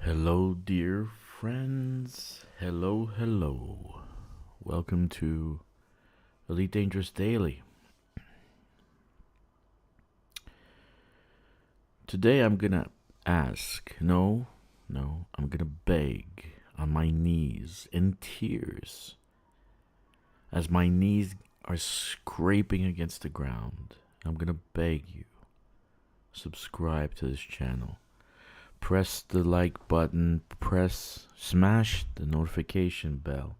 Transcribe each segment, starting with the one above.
Hello, dear friends. Hello. Welcome to Elite Dangerous Daily. Today I'm gonna ask, I'm gonna beg on my knees in tears as my knees are scraping against the ground. I'm gonna beg you, subscribe to this channel. Press the like button, smash the notification bell,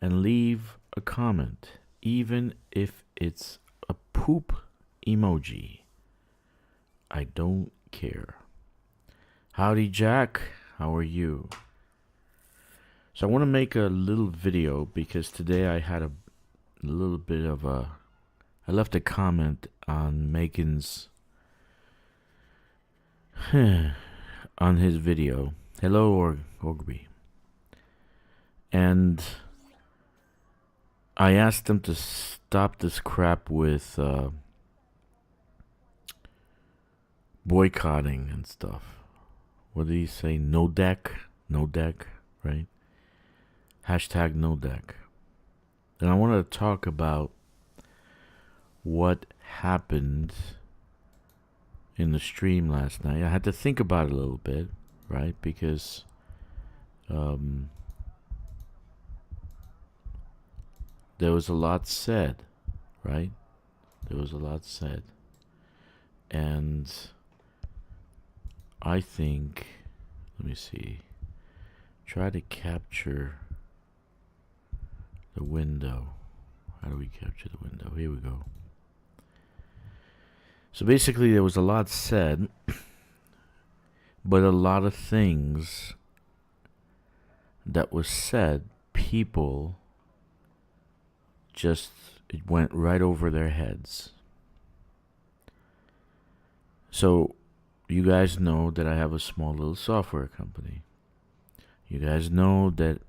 and leave a comment, even if it's a poop emoji. I don't care. Howdy, Jack. How are you? So I want to make a little video because today I had a little bit of I left a comment on Mechan's on his video. Hello, Orgby. And I asked him to stop this crap with boycotting and stuff. What did he say? No deck, right? Hashtag no deck. And I wanted to talk about what happened in the stream last night. I had to think about it a little bit, right? Because there was a lot said, right? There was a lot said. And I think, let me see, try to capture the window. How do we capture the window? Here we go. So basically there was a lot said, but a lot of things that was said, people just, it went right over their heads. So you guys know that I have a small little software company. You guys know that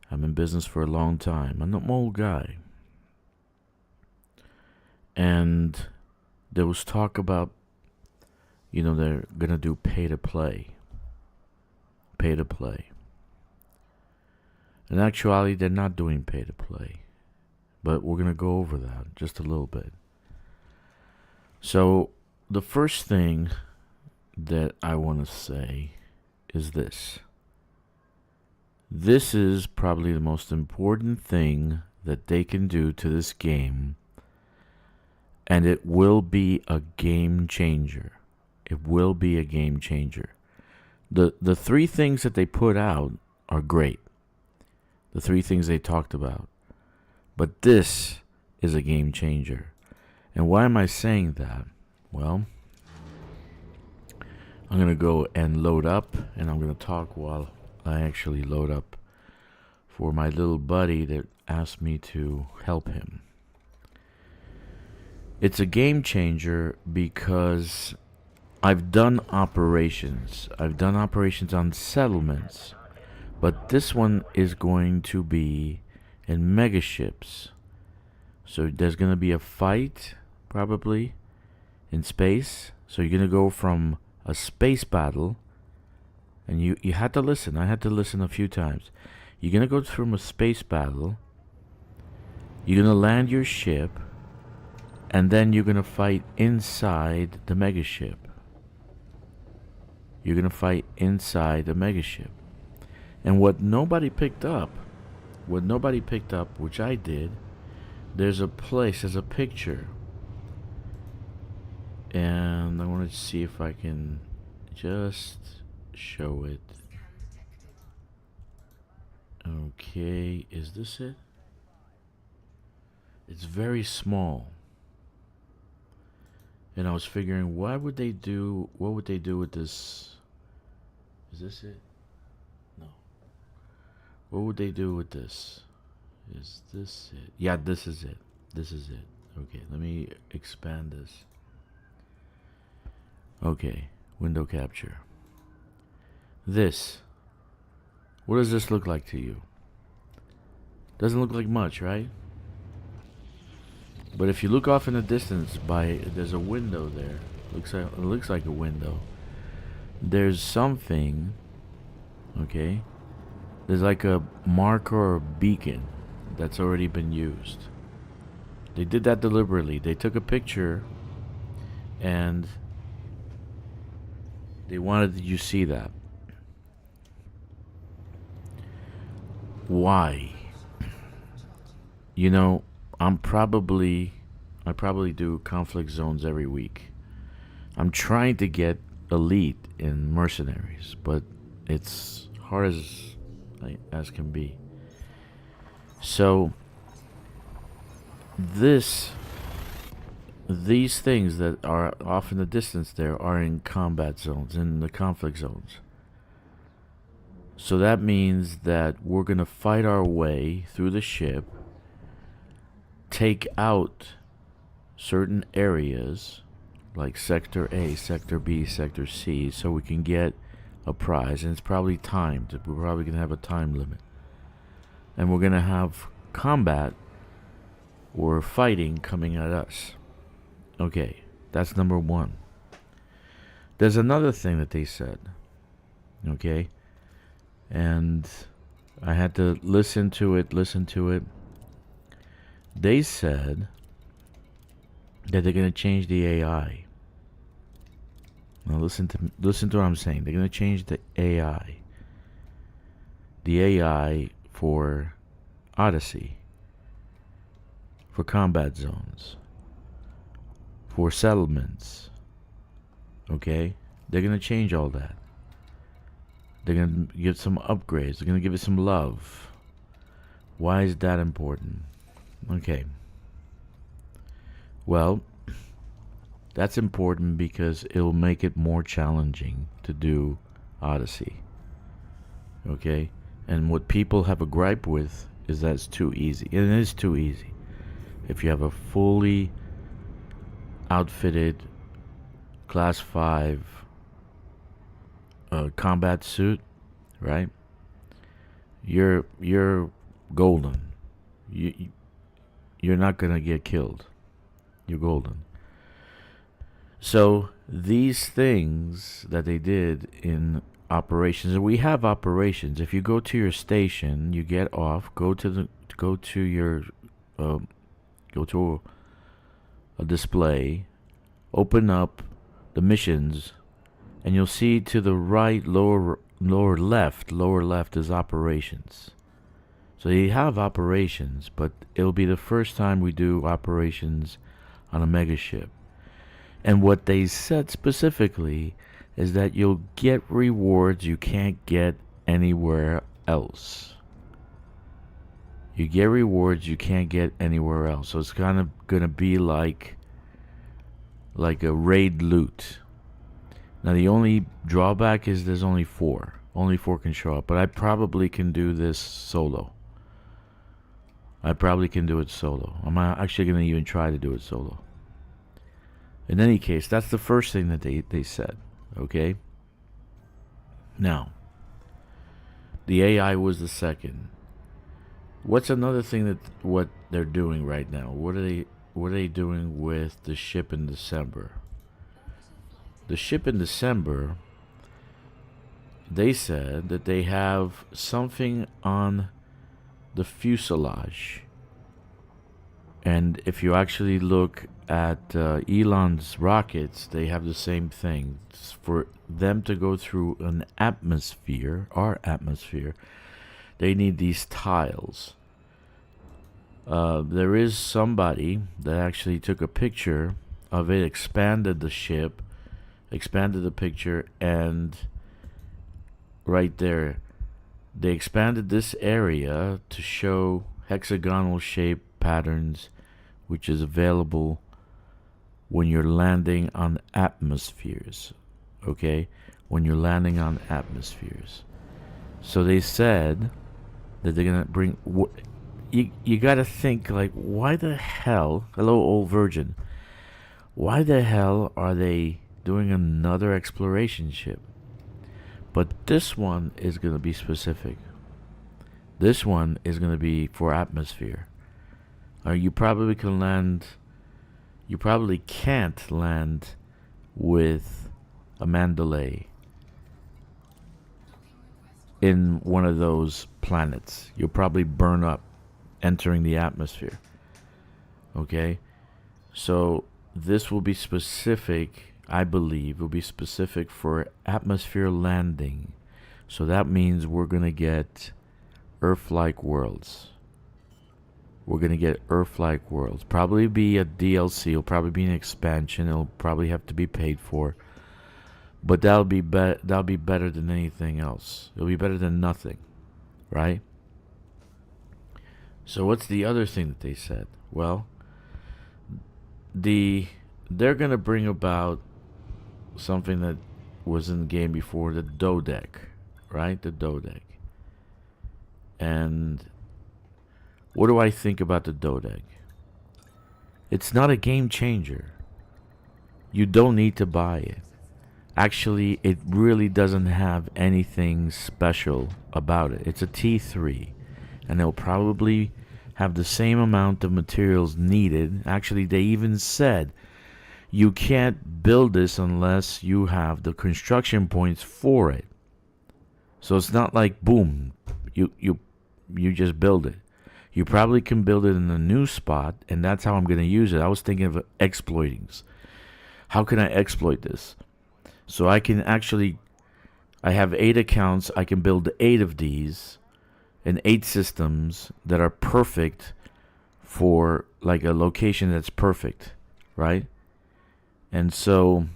I'm in business for a long time. I'm an old guy. And there was talk about, they're going to do pay to play. In actuality, they're not doing pay to play. But we're going to go over that just a little bit. So, the first thing that I want to say is this. This is probably the most important thing that they can do to this game. And it will be a game changer. It will be a game changer. The three things that they put out are great. The three things they talked about. But this is a game changer. And why am I saying that? Well, I'm going to go and load up. And I'm going to talk while I actually load up for my little buddy that asked me to help him. It's a game changer because I've done operations. I've done operations on settlements. But this one is going to be in mega ships. So there's going to be a fight, probably, in space. So you're going to go from a space battle. And you had to listen. I had to listen a few times. You're going to go from a space battle. You're going to land your ship. And then you're going to fight inside the megaship. You're going to fight inside the megaship. And what nobody picked up, which I did, there's a place, there's a picture. And I want to see if I can just show it. Okay, is this it? It's very small. And I was figuring, what would they do with this? Is this it? No. What would they do with this? Is this it? Yeah, this is it. Okay, let me expand this. Okay, window capture. This. What does this look like to you? Doesn't look like much, right? But if you look off in the distance, there's a window there. It looks like a window. There's something Okay? There's like a marker or a beacon that's already been used. They did that deliberately. They took a picture and they wanted you to see that. Why? You know, I probably do conflict zones every week. I'm trying to get elite in mercenaries, but it's hard as can be. So these things that are off in the distance there are in combat zones, in the conflict zones. So that means that we're gonna fight our way through the ship, take out certain areas like Sector A, Sector B, Sector C, so we can get a prize, and it's probably timed. We're probably gonna have a time limit. And we're gonna have combat or fighting coming at us. Okay, that's number one. There's another thing that they said. Okay? And I had to listen to it. They said that they're gonna change the AI. Now listen to what I'm saying. They're gonna change the AI. The AI for Odyssey, for combat zones, for settlements. Okay? They're gonna change all that. They're gonna give some upgrades. They're gonna give it some love. Why is that important? Okay. Well, that's important because it'll make it more challenging to do Odyssey. Okay? And what people have a gripe with is that it's too easy. And it is too easy. If you have a fully outfitted Class 5 combat suit, right? You're golden. You're not gonna get killed. You're golden. So these things that they did in operations, and we have operations. If you go to your station, you get off, go to a display, open up the missions, and you'll see to the right, lower left is operations. So you have operations, but it'll be the first time we do operations on a mega ship. And what they said specifically is that you'll get rewards you can't get anywhere else. You get rewards you can't get anywhere else. So it's kind of gonna be like a raid loot. Now the only drawback is there's only 4. Only 4 can show up, but I probably can do this solo. I'm actually gonna even try to do it solo. In any case, that's the first thing that they said. Okay? Now, the AI was the second. What's another thing that what they're doing right now? What are they doing with the ship in December? The ship in December, they said that they have something on the fuselage. And if you actually look at Elon's rockets, they have the same thing. It's for them to go through an atmosphere, our atmosphere, they need these tiles. There is somebody that actually took a picture of it, expanded the ship, expanded the picture, and right there, they expanded this area to show hexagonal shape patterns, which is available when you're landing on atmospheres. Okay? When you're landing on atmospheres. So they said that they're gonna bring. You gotta think, like, why the hell? Hello, old virgin. Why the hell are they doing another exploration ship? But this one is gonna be specific. This one is gonna be for atmosphere. You probably can land. You probably can't land with a Mandalay. in one of those planets. You'll probably burn up entering the atmosphere. Okay? So this will be specific, I believe, will be specific for atmosphere landing. So that means we're going to get Earth-like worlds. We're going to get Earth-like worlds. Probably be a DLC. It'll probably be an expansion. It'll probably have to be paid for. But that'll be better than anything else. It'll be better than nothing. Right? So what's the other thing that they said? Well, they're going to bring about something that was in the game before, the dodeck. Right? The dodeck. And what do I think about the dodeck? It's not a game changer. You don't need to buy it. Actually, it really doesn't have anything special about it. It's a T3, and it'll probably have the same amount of materials needed. Actually, they even said you can't build this unless you have the construction points for it. So it's not like, boom, you just build it. You probably can build it in a new spot, and that's how I'm going to use it. I was thinking of exploiting. How can I exploit this? So I can actually, I have 8 accounts. I can build 8 of these and 8 systems that are perfect for like a location that's perfect, right? And so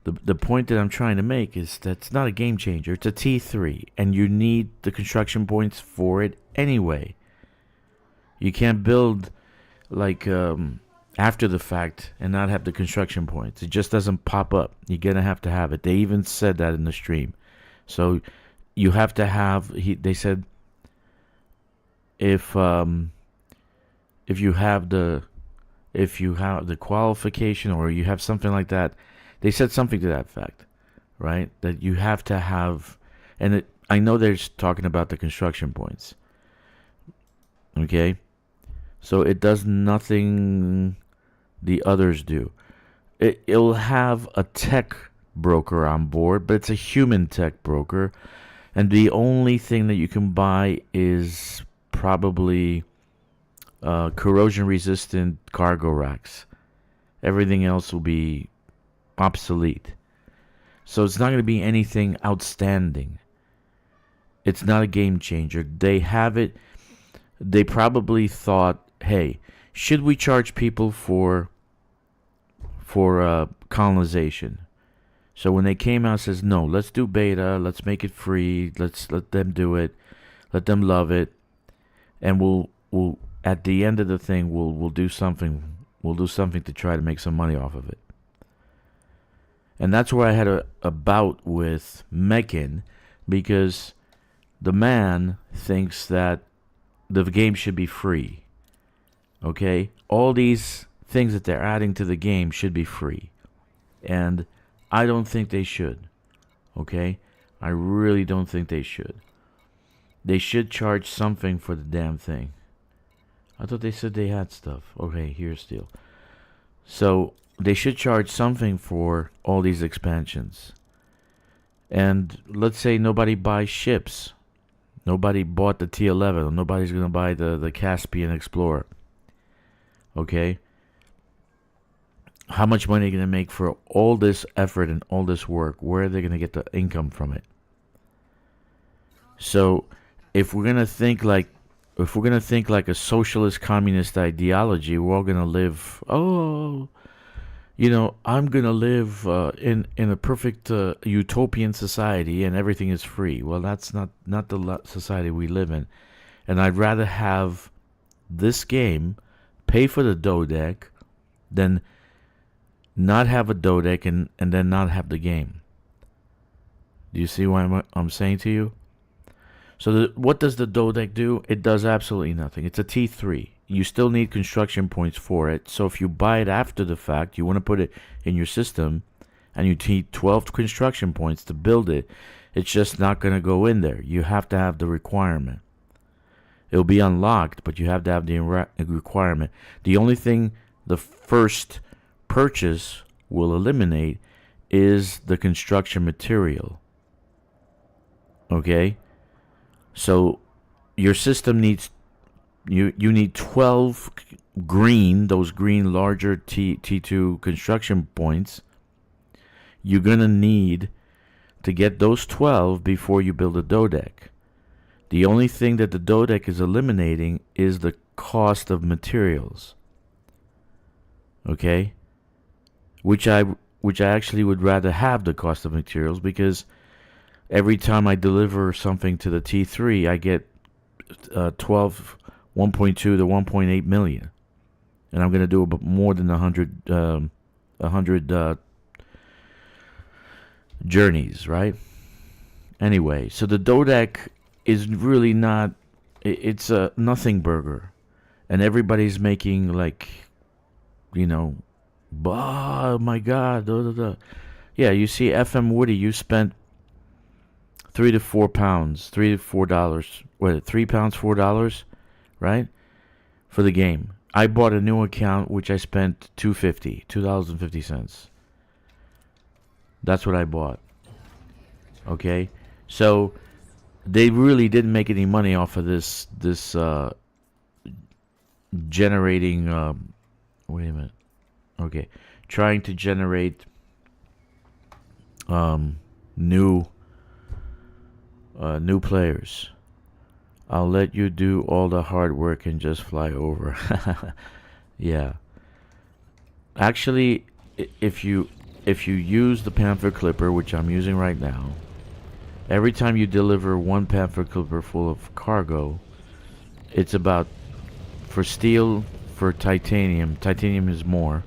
the point that I'm trying to make is that it's not a game changer. It's a T3, and you need the construction points for it anyway. You can't build like after the fact and not have the construction points. It just doesn't pop up. You're gonna have to have it. They even said that in the stream. So you have to have. They said if you have the qualification, or you have something like that. They said something to that fact, right? That you have to have, and I know they're talking about the construction points. Okay, so it does nothing the others do. It'll have a tech broker on board, but it's a human tech broker, and the only thing that you can buy is probably corrosion-resistant cargo racks. Everything else will be obsolete. So it's not going to be anything outstanding. It's not a game changer. They have it. They probably thought, hey, should we charge people for colonization? So when they came out, says no, let's do beta, let's make it free, let's let them do it, let them love it, and we'll at the end of the thing we'll do something. We'll do something to try to make some money off of it. And that's where I had a bout with Mechan, because the man thinks that the game should be free. Okay? All these things that they're adding to the game should be free. And I don't think they should. Okay? I really don't think they should. They should charge something for the damn thing. I thought they said they had stuff. Okay, here's the deal. So they should charge something for all these expansions. And let's say nobody buys ships. Nobody bought the T11. Nobody's going to buy the Caspian Explorer. Okay? How much money are they going to make for all this effort and all this work? Where are they going to get the income from it? So if we're going to think like a socialist communist ideology, we're all going to live, I'm going to live in a perfect utopian society and everything is free. Well, that's not the society we live in. And I'd rather have this game pay for the dodeck than not have a dodeck and then not have the game. Do you see what I'm saying to you? So what does the dodeck do? It does absolutely nothing. It's a T3. You still need construction points for it. So if you buy it after the fact, you want to put it in your system, and you need 12 construction points to build it, it's just not going to go in there. You have to have the requirement. It'll be unlocked, but you have to have the requirement. The only thing the first purchase will eliminate is the construction material. Okay? So your system needs you need 12 green, those green larger T2 construction points. You're going to need to get those 12 before you build a dodeck. The only thing that the dodeck is eliminating is the cost of materials. Okay? Which I actually would rather have the cost of materials, because every time I deliver something to the T3, I get 1.2 to 1.8 million. And I'm going to do more than 100 journeys, right? Anyway, so the dodeck is really not, it's a nothing burger. And everybody's making like, you know, oh my God. Yeah, you see FM Woody, you spent £3 to £4, $3 to $4. What, £3, $4, right? For the game. I bought a new account which I spent $2.50. That's what I bought. Okay? So they really didn't make any money off of this generating wait a minute. Okay. Trying to generate new players. I'll let you do all the hard work and just fly over. Yeah. Actually, if you use the Panther Clipper, which I'm using right now, every time you deliver one Panther Clipper full of cargo, it's about, for steel, for titanium is more.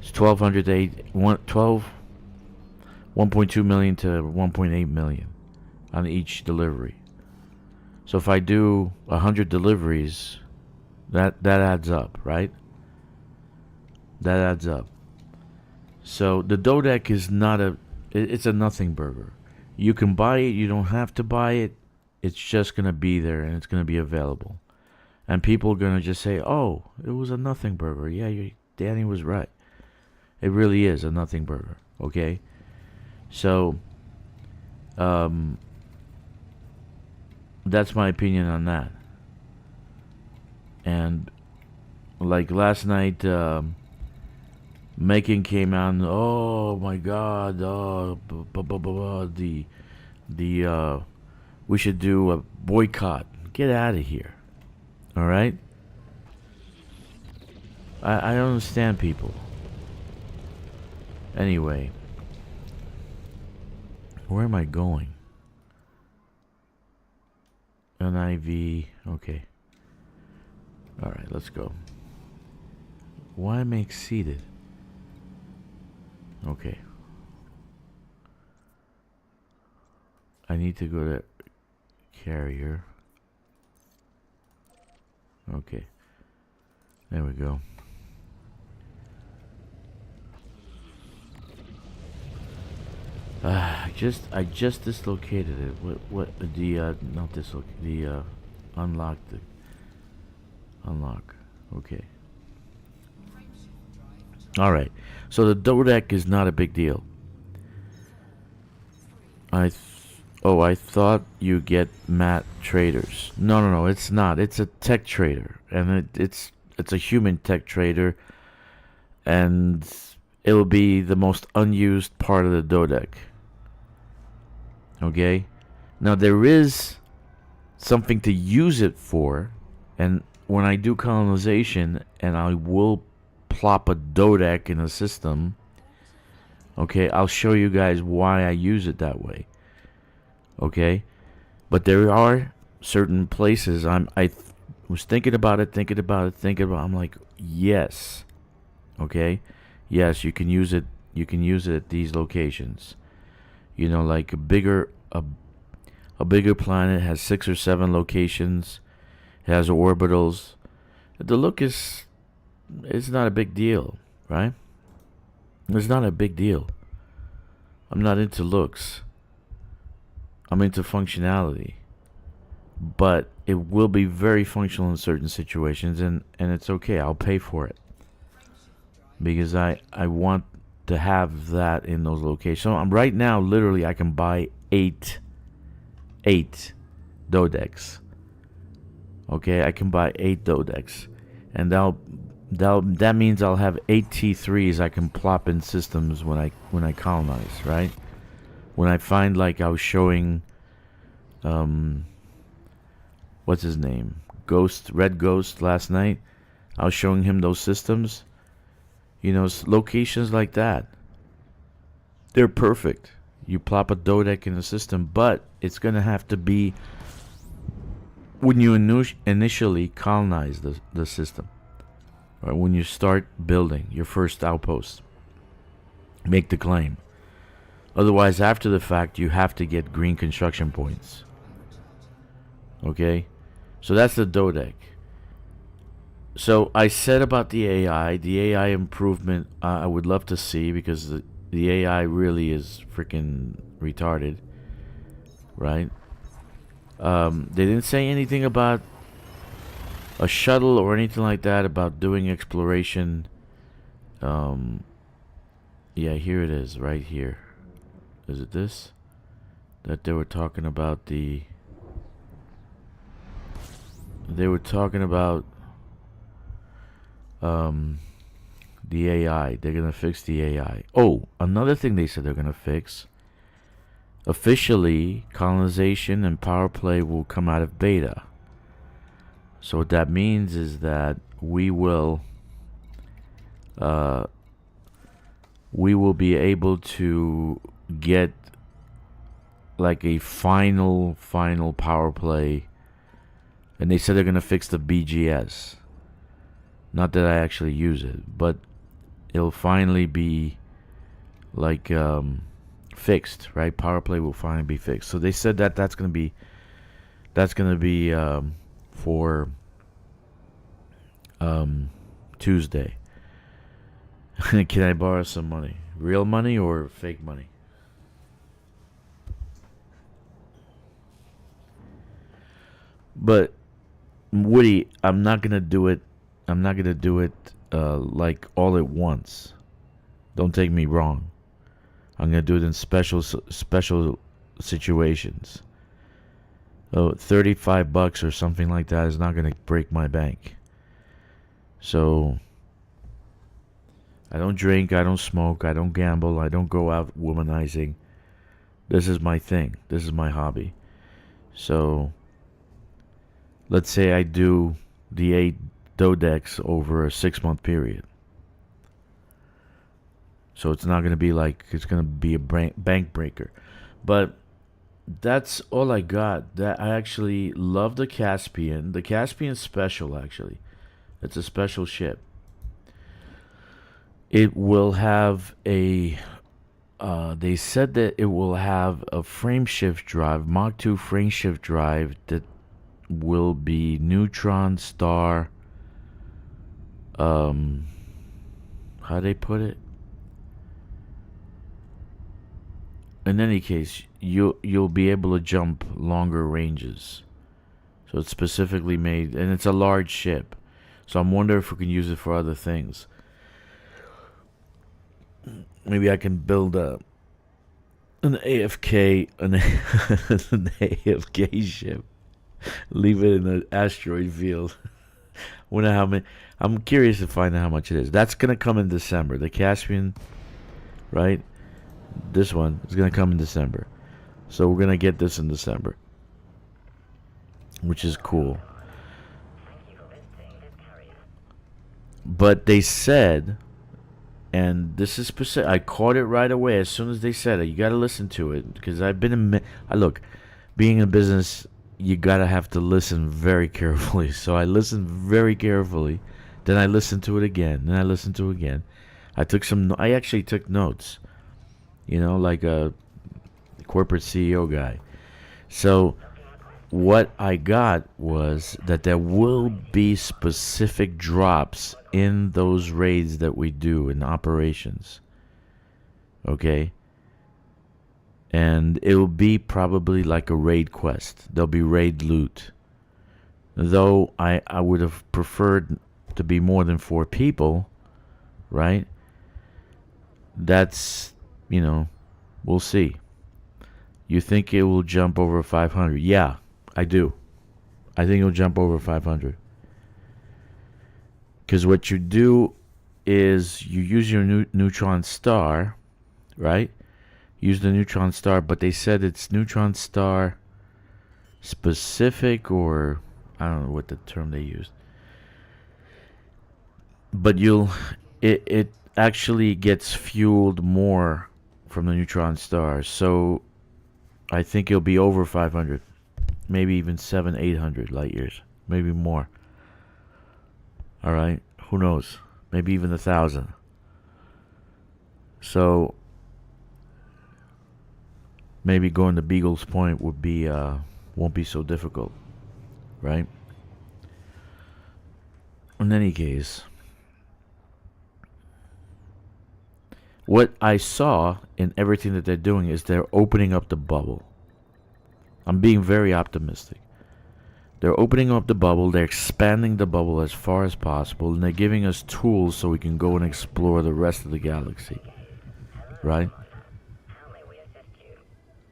It's 1.2 million to 1.8 million on each delivery. So if I do 100 deliveries, that adds up, right? That adds up. So the dodeck is it's a nothing burger. You can buy it, you don't have to buy it. It's just going to be there and it's going to be available. And people are going to just say, oh, it was a nothing burger. Yeah, Danny was right. It really is a nothing burger, okay? So, that's my opinion on that. And like last night, Mechan came out and, oh my God, we should do a boycott. Get out of here. All right? I don't understand people. Anyway, where am I going? NIV, okay. Alright, let's go. Why am I exceeded? Okay. I need to go to carrier. Okay. There we go. I just dislocated it. What not dislocate, unlock. Okay. Alright. So the dodeck is not a big deal. I thought you get mat traders. No, it's not. It's a tech trader. And it's a human tech trader. And it'll be the most unused part of the dodeck. Okay? Now there is something to use it for, and when I do colonization and I will plop a dodeck in a system, okay, I'll show you guys why I use it that way. Okay? But there are certain places I was thinking about it. I'm like, yes. Okay? Yes, you can use it. You can use it at these locations. You know, like a bigger planet has 6 or 7 locations. It has orbitals. The look it's not a big deal, right? It's not a big deal. I'm not into looks. I'm into functionality. But it will be very functional in certain situations, and it's okay. I'll pay for it. Because I want to have that in those locations. So right now, literally, I can buy 8 8 dodecs. Okay, I can buy 8 dodecs, and that means I'll have 8 T3s I can plop in systems when I colonize, right? When I find, like I was showing, what's his name, Red Ghost last night. I was showing him those systems. You know, locations like that. They're perfect. You plop a dodec in the system, but it's gonna have to be when you initially colonize the system, or when you start building your first outpost. Make the claim. Otherwise, after the fact, you have to get green construction points. Okay? So that's the dodec. So I said about the AI improvement, I would love to see, because the AI really is freaking retarded, right? They didn't say anything about a shuttle or anything like that, about doing exploration. Yeah, here it is, right here. Is it this? That they were talking about the... They were talking about the AI. They're gonna fix the AI. Oh, another thing they said they're gonna fix. Officially, colonization and power play will come out of beta. So what that means is that we will be able to get like a final power play. And they said they're gonna fix the BGS. Not that I actually use it, but it'll finally be like fixed, right? Power play will finally be fixed. So they said that that's gonna be for Tuesday. Can I borrow some money? Real money or fake money? But Woody, I'm not gonna do it like all at once. Don't take me wrong. I'm gonna do it in special situations. $35 or something like that is not gonna break my bank. So I don't drink, I don't smoke, I don't gamble, I don't go out womanizing. This is my thing. This is my hobby. So let's say I do the 8 dodecs over a 6-month period. So it's not going to be like, it's going to be a bank breaker. But that's all I got. That I actually love the Caspian. The Caspian special, actually. It's a special ship. It will have a... they said that it will have a frameshift drive, Mach 2 frameshift drive that will be neutron star. How they put it? In any case, you'll be able to jump longer ranges. So it's specifically made, and it's a large ship. So I'm wondering if we can use it for other things. Maybe I can build an AFK an AFK ship. Leave it in the asteroid field. Wonder how many. I'm curious to find out how much it is. That's gonna come in December. The Caspian, right? This one is gonna come in December. So we're gonna get this in December, which is cool. But they said, and this is specific. I caught it right away as soon as they said it. You got to listen to it, because I've been in. Look, being in business, you gotta have to listen very carefully. So I listened very carefully. Then I listened to it again. Then I listened to it again. I actually took notes. You know, like a corporate CEO guy. So what I got was that there will be specific drops in those raids that we do in operations. Okay? And it will be probably like a raid quest. There'll be raid loot. Though I would have preferred to be more than 4 people, right? That's, we'll see. You think it will jump over 500? Yeah, I do. I think it'll jump over 500. Because what you do is you use your neutron star, right? Use the neutron star, but they said it's neutron star specific, or I don't know what the term they used. But it actually gets fueled more from the neutron star. So I think it'll be over 500. Maybe even 800 light years. Maybe more. Alright? Who knows? Maybe even 1,000. So maybe going to Beagle's Point would be won't be so difficult. Right? In any case, what I saw in everything that they're doing is they're opening up the bubble. I'm being very optimistic. They're opening up the bubble, they're expanding the bubble as far as possible, and they're giving us tools so we can go and explore the rest of the galaxy. Right?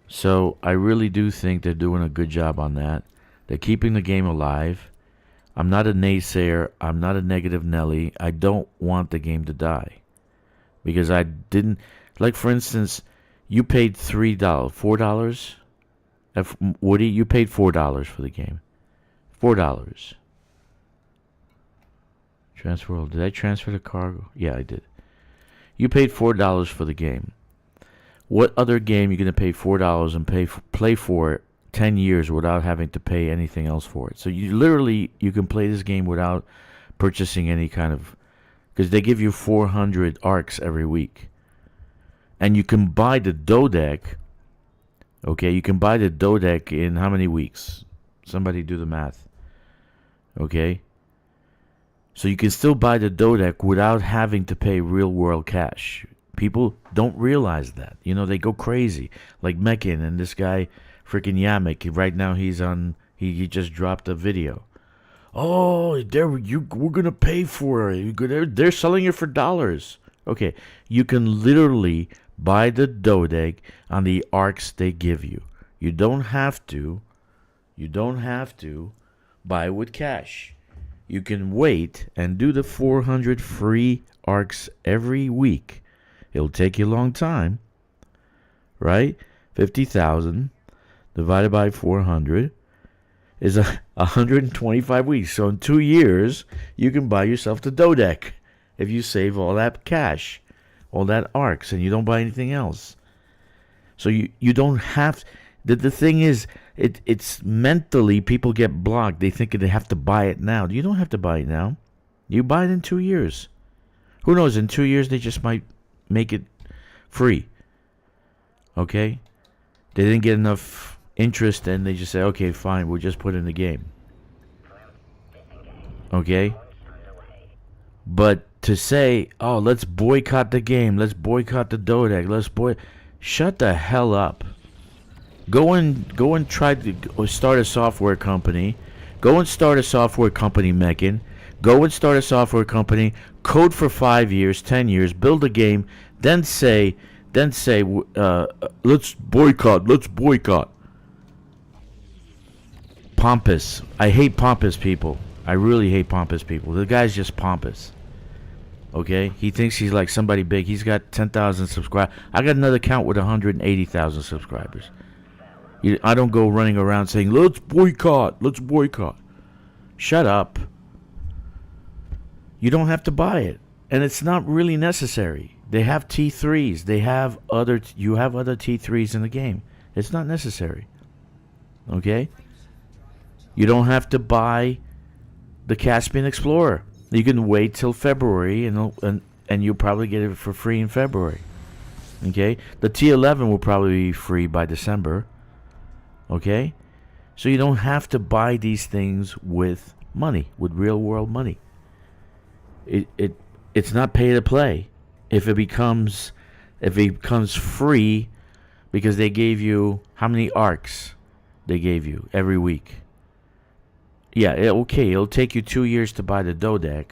So I really do think they're doing a good job on that. They're keeping the game alive. I'm not a naysayer. I'm not a negative Nelly. I don't want the game to die. Because I didn't... Like, for instance, you paid $3, $4? Woody, you paid $4 for the game. $4. Transfer... Did I transfer the cargo? Yeah, I did. You paid $4 for the game. What other game are you going to pay $4 and play for it 10 years without having to pay anything else for it? So you literally, you can play this game without purchasing any kind of... Because they give you 400 arcs every week. And you can buy the Dodeck. Okay, you can buy the Dodeck in how many weeks? Somebody do the math. Okay? So you can still buy the Dodeck without having to pay real world cash. People don't realize that. You know, they go crazy. Like Mechan and this guy, freaking Yamek. Right now he's on... He just dropped a video. Oh, we're gonna pay for it. They're selling it for dollars. Okay, you can literally buy the Dodeck on the arcs they give you. You don't have to buy it with cash. You can wait and do the 400 free arcs every week. It'll take you a long time, right? 50,000 divided by 400 is 125 weeks. So in 2 years, you can buy yourself the Dodeck if you save all that cash, all that arcs, and you don't buy anything else. So you don't have... The thing is, it's mentally, people get blocked. They think they have to buy it now. You don't have to buy it now. You buy it in 2 years. Who knows? In 2 years, they just might make it free. Okay? They didn't get enough interest, and they just say, okay, fine, we'll just put it in the game. Okay? But to say, oh, let's boycott the game, let's boycott the Dodeck, shut the hell up. Go and try to start a software company. Go and start a software company, Mechan. Go and start a software company, code for 5 years, 10 years, build a game, then say, let's boycott. Pompous. I hate pompous people. I really hate pompous people. The guy's just pompous. Okay? He thinks he's like somebody big. He's got 10,000 subscribers. I got another account with 180,000 subscribers. I don't go running around saying, let's boycott. Shut up. You don't have to buy it. And it's not really necessary. They have T3s. You have other T3s in the game. It's not necessary. Okay? You don't have to buy the Caspian Explorer. You can wait till February and you'll probably get it for free in February. Okay? The T11 will probably be free by December. Okay? So you don't have to buy these things with money, with real world money. It's not pay to play. If it becomes free because they gave you how many arcs they gave you every week. Yeah, okay, it'll take you 2 years to buy the Dodeck,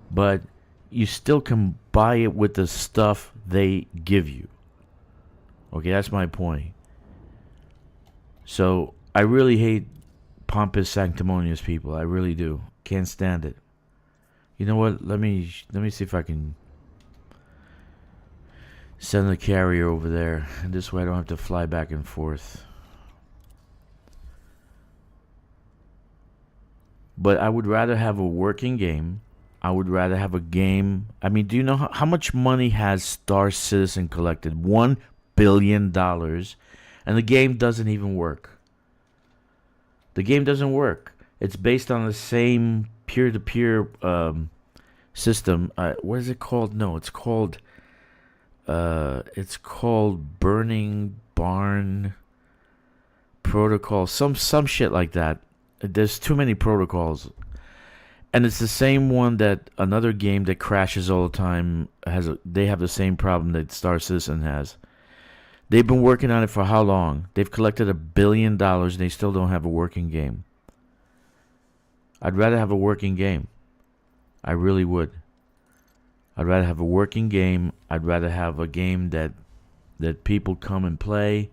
but you still can buy it with the stuff they give you. Okay, that's my point. So I really hate pompous, sanctimonious people. I really do. Can't stand it. You know what? Let me see if I can send the carrier over there. And this way I don't have to fly back and forth. But I would rather have a working game. I would rather have a game. I mean, do you know how much money has Star Citizen collected? $1 billion. And the game doesn't even work. The game doesn't work. It's based on the same peer-to-peer system. What is it called? No, it's called Burning Barn Protocol. Some shit like that. There's too many protocols. And it's the same one that another game that crashes all the time they have the same problem that Star Citizen has. They've been working on it for how long? They've collected $1 billion and they still don't have a working game. I'd rather have a working game. I really would. I'd rather have a working game. I'd rather have a game that people come and play.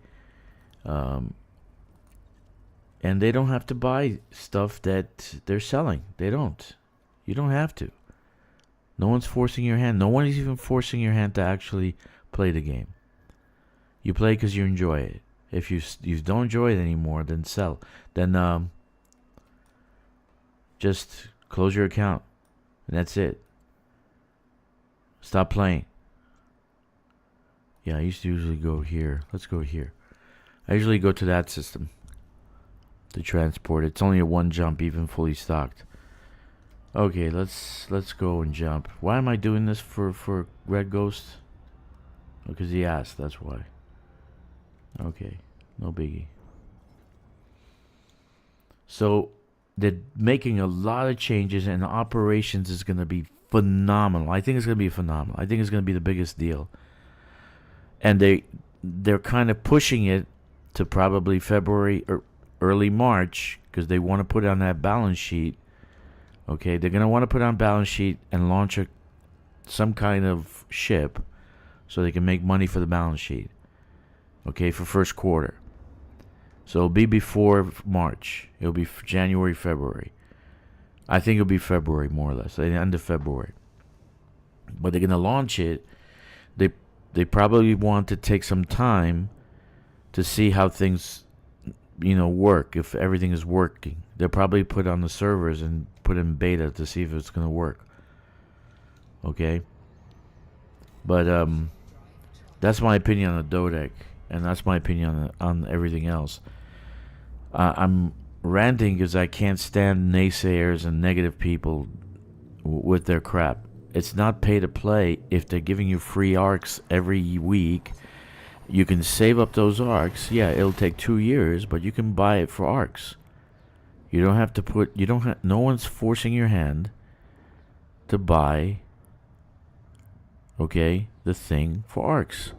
And they don't have to buy stuff that they're selling. They don't. You don't have to. No one's forcing your hand. No one is even forcing your hand to actually play the game. You play because you enjoy it. If you don't enjoy it anymore, then sell. Then just close your account. And that's it. Stop playing. Yeah, I used to usually go here. Let's go here. I usually go to that system. To transport. It's only a one jump, even fully stocked. Okay, let's go and jump. Why am I doing this for Red Ghost? Because he asked, that's why. Okay, no biggie. So they're making a lot of changes, and the operations is going to be phenomenal. I think it's going to be phenomenal. I think it's going to be the biggest deal. And they're kind of pushing it to probably February or early March, because they want to put it on that balance sheet. Okay, they're going to want to put it on balance sheet and launch some kind of ship so they can make money for the balance sheet. Okay, for first quarter. So it'll be before March. It'll be January, February. I think it'll be February, more or less, the end of February. But they're going to launch it. They probably want to take some time to see how things work, if everything is working. They'll probably put on the servers and put in beta to see if it's going to work. Okay? But that's my opinion on the Dodec, and that's my opinion on everything else. I'm ranting because I can't stand naysayers and negative people with their crap. It's not pay to play. If they're giving you free arcs every week, you can save up those arcs. Yeah, it'll take 2 years, but you can buy it for arcs. You don't have to no one's forcing your hand to buy, okay, the thing for arcs.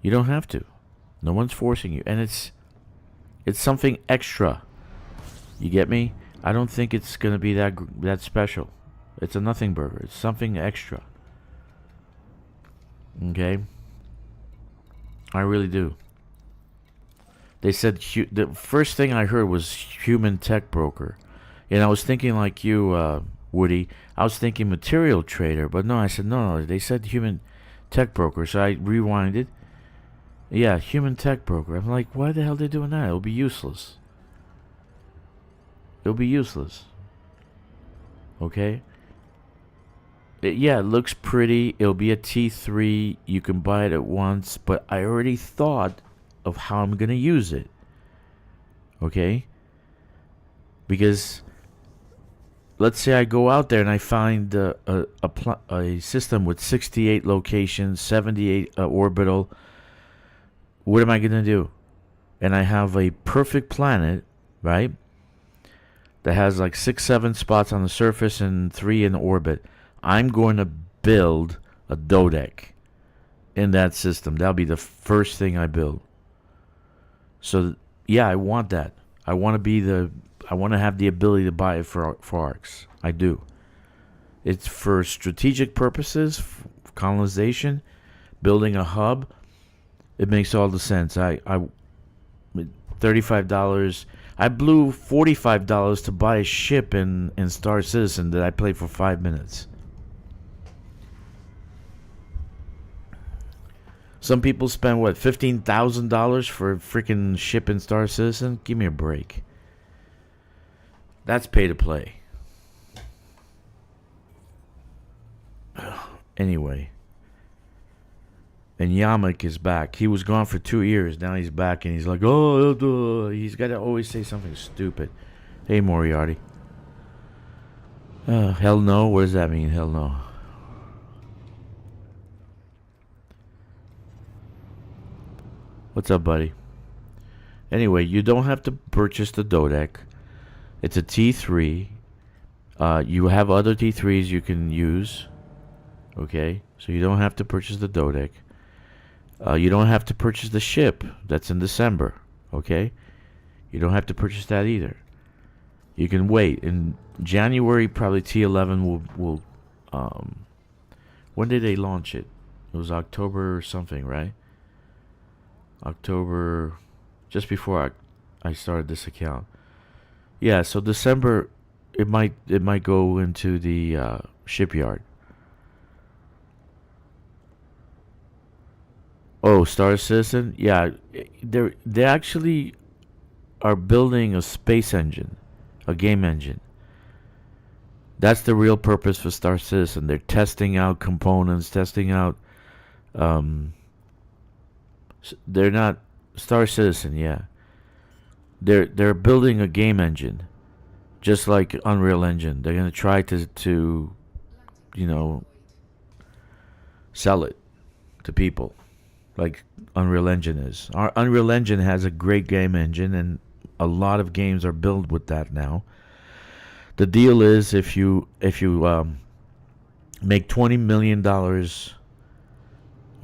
You don't have to. No one's forcing you. And it's something extra. You get me? I don't think it's going to be that special. It's a nothing burger. It's something extra. Okay? I really do. They said the first thing I heard was human tech broker. And I was thinking like you, Woody. I was thinking material trader. But no, I said no. They said human tech broker. So I rewinded. Yeah, human tech broker. I'm like, why the hell are they doing that? It'll be useless. It'll be useless. Okay? It looks pretty. It'll be a T3. You can buy it at once. But I already thought of how I'm going to use it. Okay? Because let's say I go out there and I find a system with 68 locations, 78 orbital. What am I going to do? And I have a perfect planet, right? That has like 6-7 spots on the surface and 3 in orbit. I'm going to build a dodec in that system. That'll be the first thing I build. So yeah, I want that. I want to have the ability to buy it for arcs. I do. It's for strategic purposes, colonization, building a hub. It makes all the sense. $35. I blew $45 to buy a ship in Star Citizen that I played for 5 minutes. Some people spend, what, $15,000 for a freaking ship in Star Citizen? Give me a break. That's pay to play. Anyway. And Yamak is back. He was gone for 2 years. Now he's back and he's like, oh, he's got to always say something stupid. Hey, Moriarty. Hell no? What does that mean, hell no? What's up, buddy? Anyway, you don't have to purchase the Dodec. It's a T3. You have other T3s you can use. Okay? So you don't have to purchase the Dodec. You don't have to purchase the ship. That's in December. Okay? You don't have to purchase that either. You can wait. In January, probably T11 will when did they launch it? It was October or something, right? October, just before I started this account. Yeah, so December, it might go into the shipyard. Oh, Star Citizen? Yeah, they actually are building a space engine, a game engine. That's the real purpose for Star Citizen. They're testing out components, testing out. They're not Star Citizen, yeah. They're building a game engine, just like Unreal Engine. They're gonna try to sell it to people, like Unreal Engine is. Our Unreal Engine has a great game engine, and a lot of games are built with that now. The deal is if you make $20 million,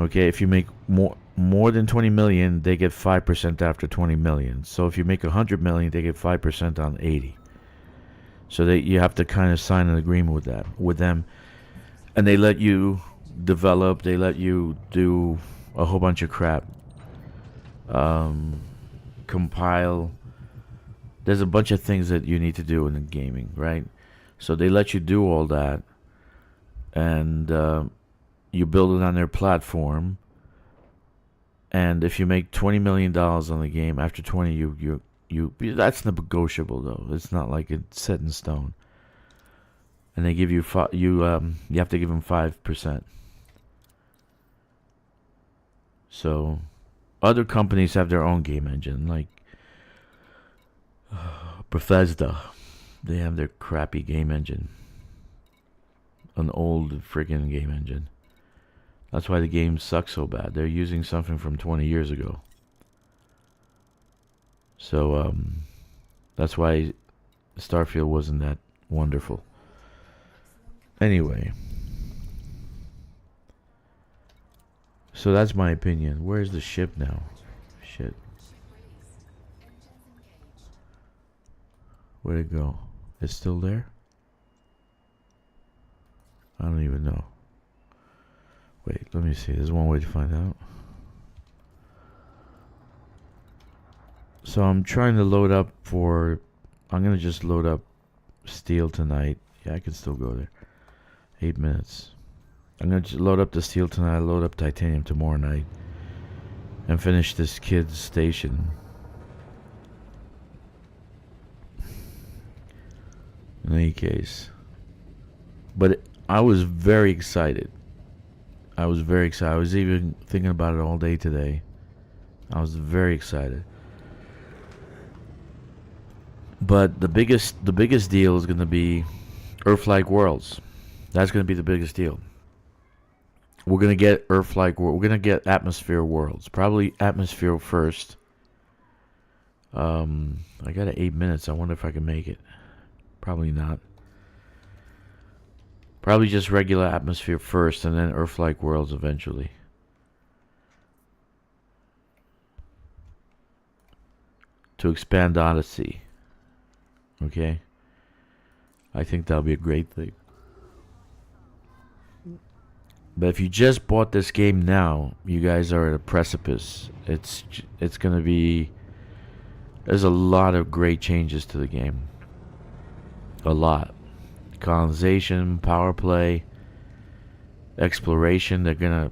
okay, if you make more than 20 million, they get 5% after 20 million. So if you make 100 million, they get 5% on 80. So you have to kind of sign an agreement with them, and they let you develop. They let you do a whole bunch of crap. Compile. There's a bunch of things that you need to do in the gaming, right? So they let you do all that, and you build it on their platform. And if you make $20 million on the game, after 20, you that's negotiable though. It's not like it's set in stone. And they give you you have to give them 5%. So, other companies have their own game engine, like Bethesda. They have their crappy game engine, an old friggin' game engine. That's why the game sucks so bad. They're using something from 20 years ago. So, that's why Starfield wasn't that wonderful. Anyway. So that's my opinion. Where's the ship now? Shit. Where'd it go? It's still there? I don't even know. Wait, let me see. There's one way to find out. So I'm trying to load up for... I'm going to just load up steel tonight. Yeah, I can still go there. 8 minutes. I'm going to load up the steel tonight, load up titanium tomorrow night, and finish this kid's station. In any case. But I was very excited. I was even thinking about it all day today. I was very excited. But the biggest deal is going to be Earth-like worlds. That's going to be the biggest deal. We're going to get Earth-like world. We're going to get atmosphere worlds. Probably atmosphere first. I got 8 minutes. I wonder if I can make it. Probably not. Probably just regular atmosphere first, and then Earth-like worlds eventually. To expand Odyssey. Okay? I think that'll be a great thing. But if you just bought this game now, you guys are at a precipice. It's gonna be There's a lot of great changes to the game. A lot. Colonization, power play, exploration. They're gonna.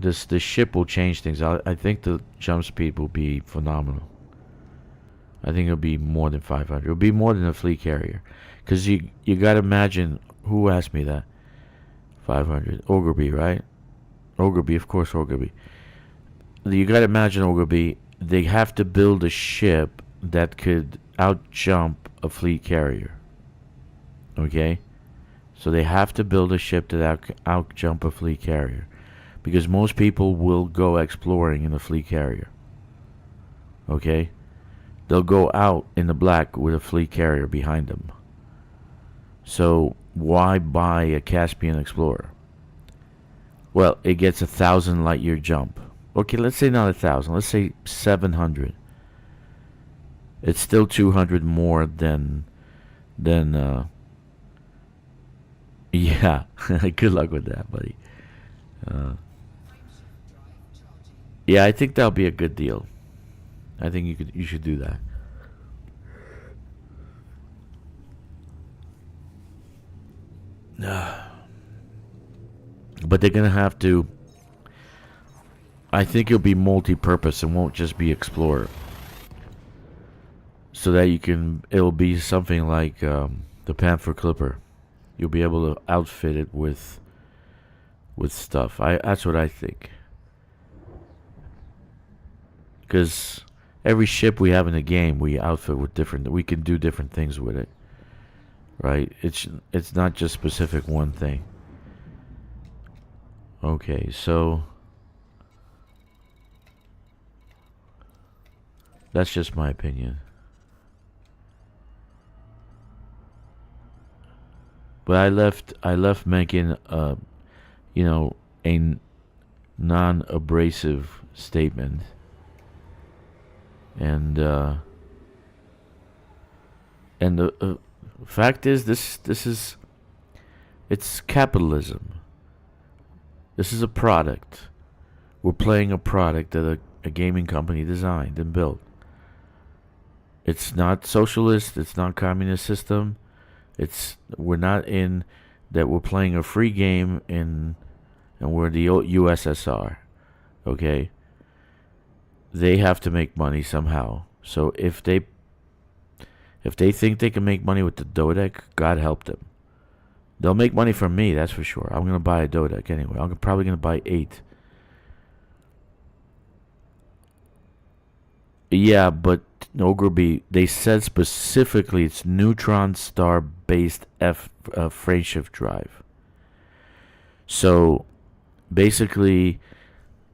This ship will change things. I think the jump speed will be phenomenal. I think it'll be more than 500. It'll be more than a fleet carrier, because you gotta imagine. Who asked me that? 500. Ogre, right? Ogre, of course, Ogre. You gotta imagine Ogre. They have to build a ship that could outjump a fleet carrier. Okay, so they have to build a ship that outjump a fleet carrier, because most people will go exploring in a fleet carrier. Okay, they'll go out in the black with a fleet carrier behind them. So why buy a Caspian Explorer? Well, it gets 1,000 light year jump. Okay, let's say not 1,000. Let's say 700. It's still 200 more than yeah. Good luck with that, buddy. Yeah, I think that'll be a good deal. I think you should do that. But they're gonna have to. I think it'll be multi-purpose and won't just be Explorer. So that it'll be something like the Panther Clipper. You'll be able to outfit it with stuff. That's what I think. Because every ship we have in the game, we outfit with different. We can do different things with it, right? It's not just specific one thing. Okay, so that's just my opinion. But I left Mechan, a non-abrasive statement, and the fact is, it's capitalism. This is a product. We're playing a product that a gaming company designed and built. It's not socialist. It's not communist system. We're not in that. We're playing a free game and we're the USSR. Okay. They have to make money somehow. So if they think they can make money with the Dodec, God help them. They'll make money from me, that's for sure. I'm gonna buy a Dodec anyway. I'm probably gonna buy 8. Yeah, but Ogre, they said specifically it's neutron star based frameshift drive. So basically,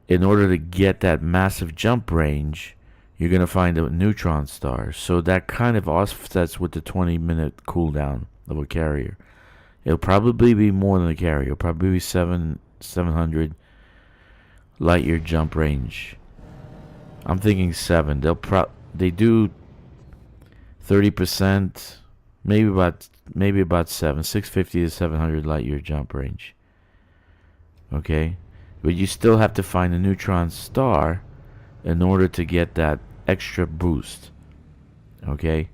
in order to get that massive jump range, you're going to find a neutron star. So that kind of offsets with the 20-minute cooldown of a carrier. It'll probably be more than a carrier. It'll probably be 700 light year jump range. I'm thinking 7. They do 30%, maybe about 7, 650 to 700 light year jump range. Okay, but you still have to find a neutron star in order to get that extra boost. Okay,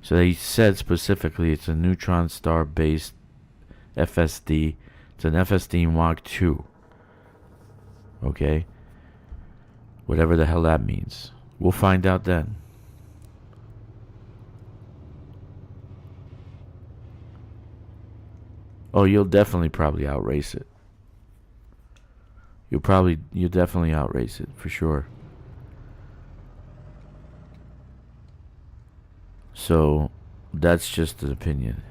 so they said specifically it's a neutron star based FSD. It's an FSD Mach 2. Okay, whatever the hell that means. We'll find out then. Oh, you'll definitely probably outrace it. You'll definitely outrace it for sure. So that's just an opinion.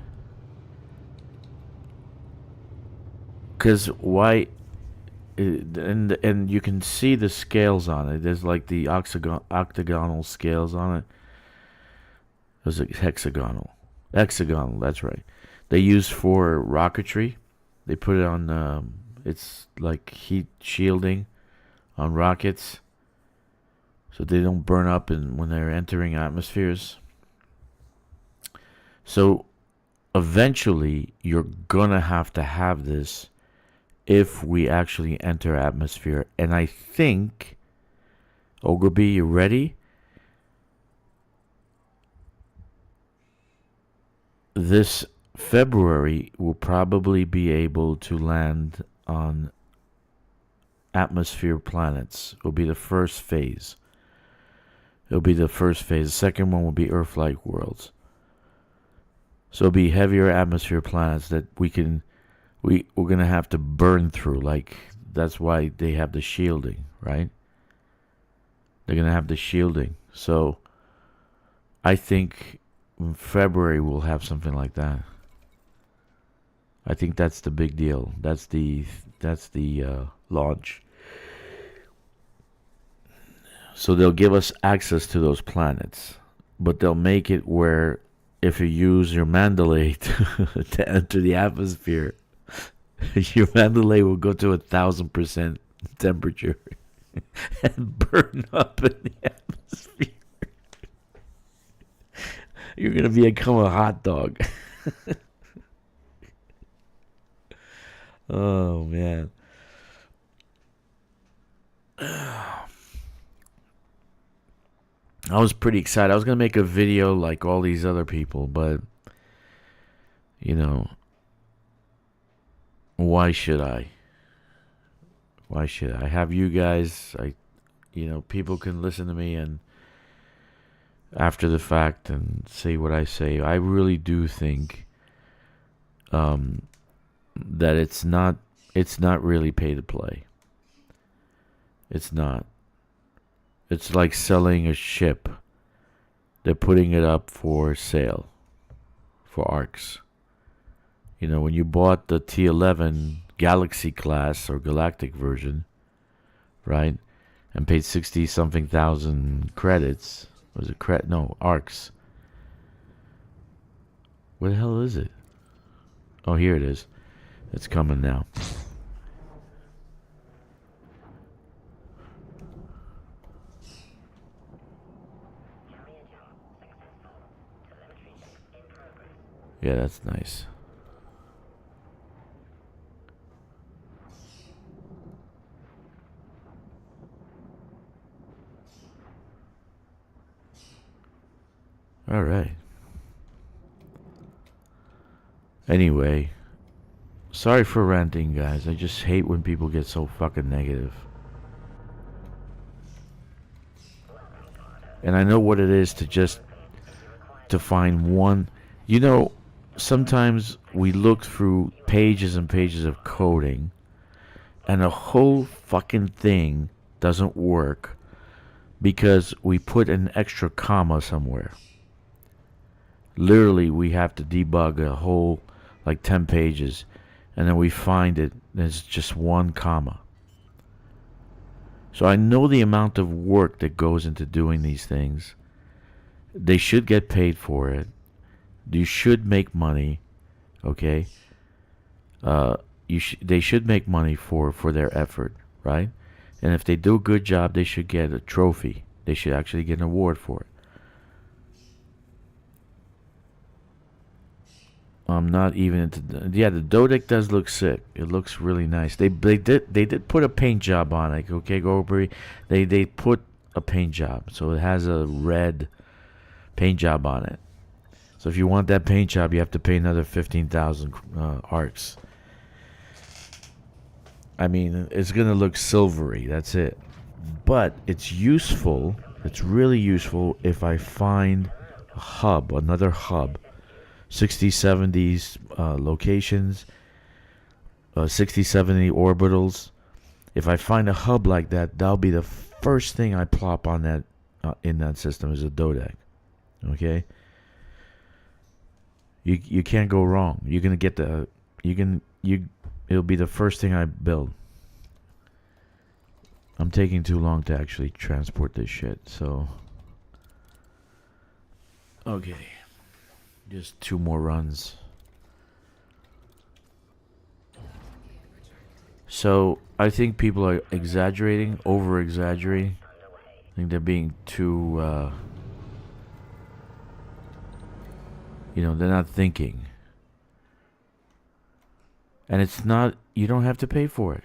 Cause why? And you can see the scales on it. There's like the octagonal scales on it. There's a hexagonal. That's right. They use for rocketry. They put it on. It's like heat shielding on rockets, so they don't burn up when they're entering atmospheres. So eventually, you're gonna have to have this if we actually enter atmosphere. And I think, Ogre, you ready? this February we'll probably be able to land on atmosphere planets. It'll be the first phase. The second one will be Earth-like worlds. So it'll be heavier atmosphere planets that we're gonna have to burn through. Like, that's why they have the shielding, right? They're gonna have the shielding. So I think in February we'll have something like that. I think that's the big deal. That's the launch. So they'll give us access to those planets, but they'll make it where if you use your Mandalay to enter the atmosphere, your Mandalay will go to 1,000% temperature and burn up in the atmosphere. You're gonna become a hot dog. Oh man. I was pretty excited. I was going to make a video like all these other people, but, you know, why should I? Why should I? Have you guys, people can listen to me and after the fact and say what I say. I really do think that it's not really pay to play. It's not. It's like selling a ship. They're putting it up for sale for ARCs. You know, when you bought the T11 Galaxy class or Galactic version, right, and paid 60-something thousand credits, was it no, ARCs. Where the hell is it? Oh, here it is. It's coming now. Yeah, that's nice. All right. Anyway, sorry for ranting, guys. I just hate when people get so fucking negative. And I know what it is to find one. You know, sometimes we look through pages and pages of coding and the whole fucking thing doesn't work because we put an extra comma somewhere. Literally, we have to debug a whole, 10 pages, and then we find it, and it's just one comma. So I know the amount of work that goes into doing these things. They should get paid for it. You should make money, okay? They should make money for their effort, right? And if they do a good job, they should get a trophy. They should actually get an award for it. I'm not even into the Dodec does look sick. It looks really nice. They did put a paint job on it. Okay, Goldberry. They put a paint job, so it has a red paint job on it. So if you want that paint job, you have to pay another 15,000 ARCs. I mean, it's gonna look silvery. That's it. But it's useful. It's really useful if I find a hub, another hub. 60, 70s locations, 60, 70 orbitals. If I find a hub like that, that'll be the first thing I plop on that in that system is a Dodec. Okay? You can't go wrong. You're gonna get it'll be the first thing I build. I'm taking too long to actually transport this shit, so okay. Just 2 more runs. So, I think people are exaggerating, over-exaggerating. I think they're being too, they're not thinking. And it's not, you don't have to pay for it.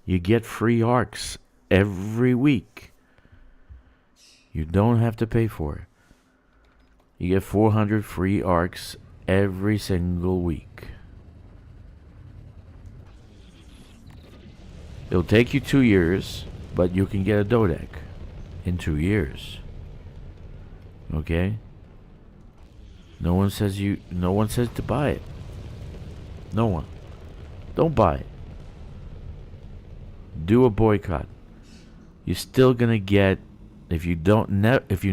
You get free ARCs every week. You don't have to pay for it. You get 400 free ARCs every single week. It'll take you 2 years, but you can get a dodec in 2 years. Okay? No one says to buy it. No one. Don't buy it. Do a boycott. You're still gonna get, if you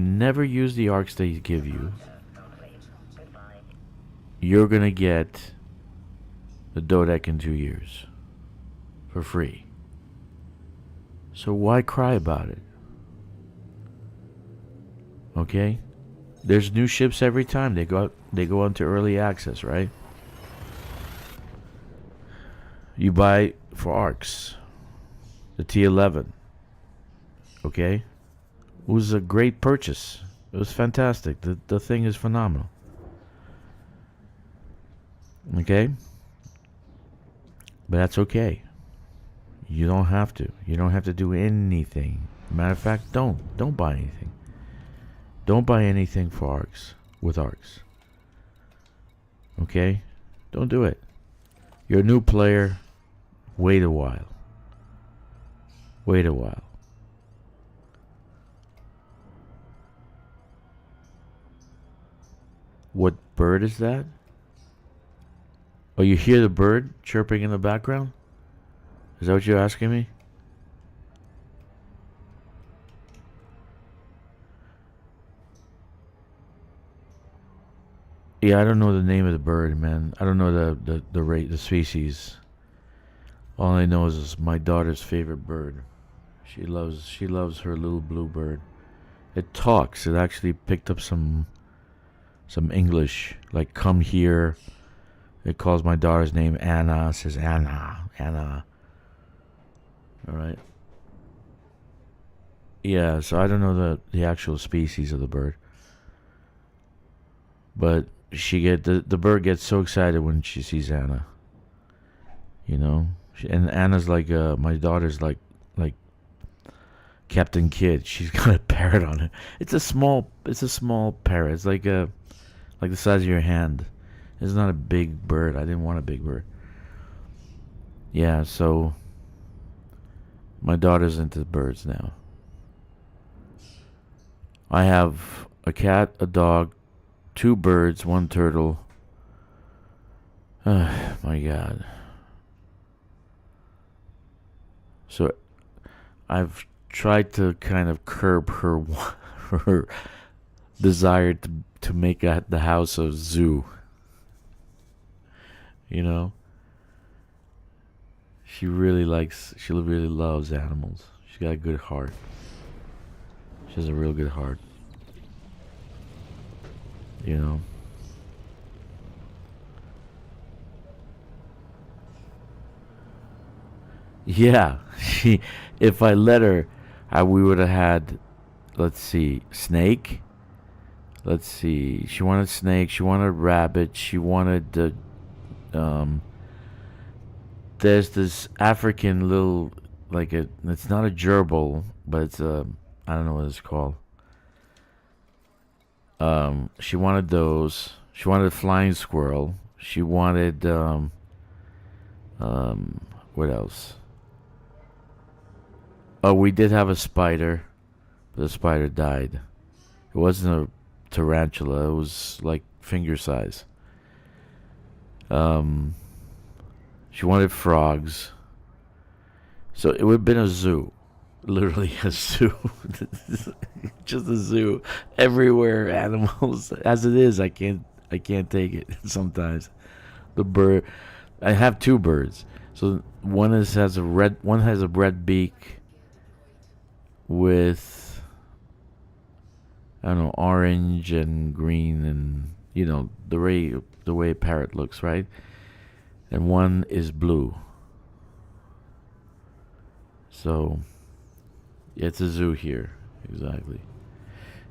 never use the arcs they give you, you're gonna get the dodec in 2 years for free. So why cry about it? Okay? There's new ships every time they go into early access, right? You buy for arcs the T11. Okay? It was a great purchase. It was fantastic. The thing is phenomenal. Okay? But that's okay. You don't have to. You don't have to do anything. Matter of fact, don't buy anything. Don't buy anything for arcs with arcs. Okay? Don't do it. You're a new player. Wait a while. Wait a while. What bird is that? Oh, you hear the bird chirping in the background? Is that what you're asking me? Yeah, I don't know the name of the bird, man. I don't know the species. All I know is my daughter's favorite bird. She loves her little blue bird. It talks. It actually picked up some English, like come here. It calls my daughter's name Anna. It says Anna. All right. Yeah, so I don't know the actual species of the bird, but the bird gets so excited when she sees Anna. You know, and Anna's like my daughter's like Captain Kidd. She's got a parrot on it. It's a small parrot. It's like the size of your hand. It's not a big bird. I didn't want a big bird. Yeah, so my daughter's into birds now. I have a cat, a dog, 2 birds, 1 turtle. My God. So I've tried to kind of curb her desire to make the house a zoo. You know? She really loves animals. She's got a good heart. She has a real good heart. You know? Yeah. If I let her, we would have had, let's see, snake. Let's see. She wanted snake. She wanted rabbit. She wanted there's this African little, it's not a gerbil, but it's I don't know what it's called. She wanted those. She wanted a flying squirrel. She wanted what else? Oh, we did have a spider, but the spider died. It wasn't a tarantula. It was like finger size. She wanted frogs. So it would have been a zoo. Literally a zoo. Just a zoo. Everywhere animals. As it is, I can't take it sometimes. The bird, I have 2 birds. So one has a red beak with, I don't know, orange and green, and you know the way a parrot looks, right? And one is blue. So it's a zoo here, exactly.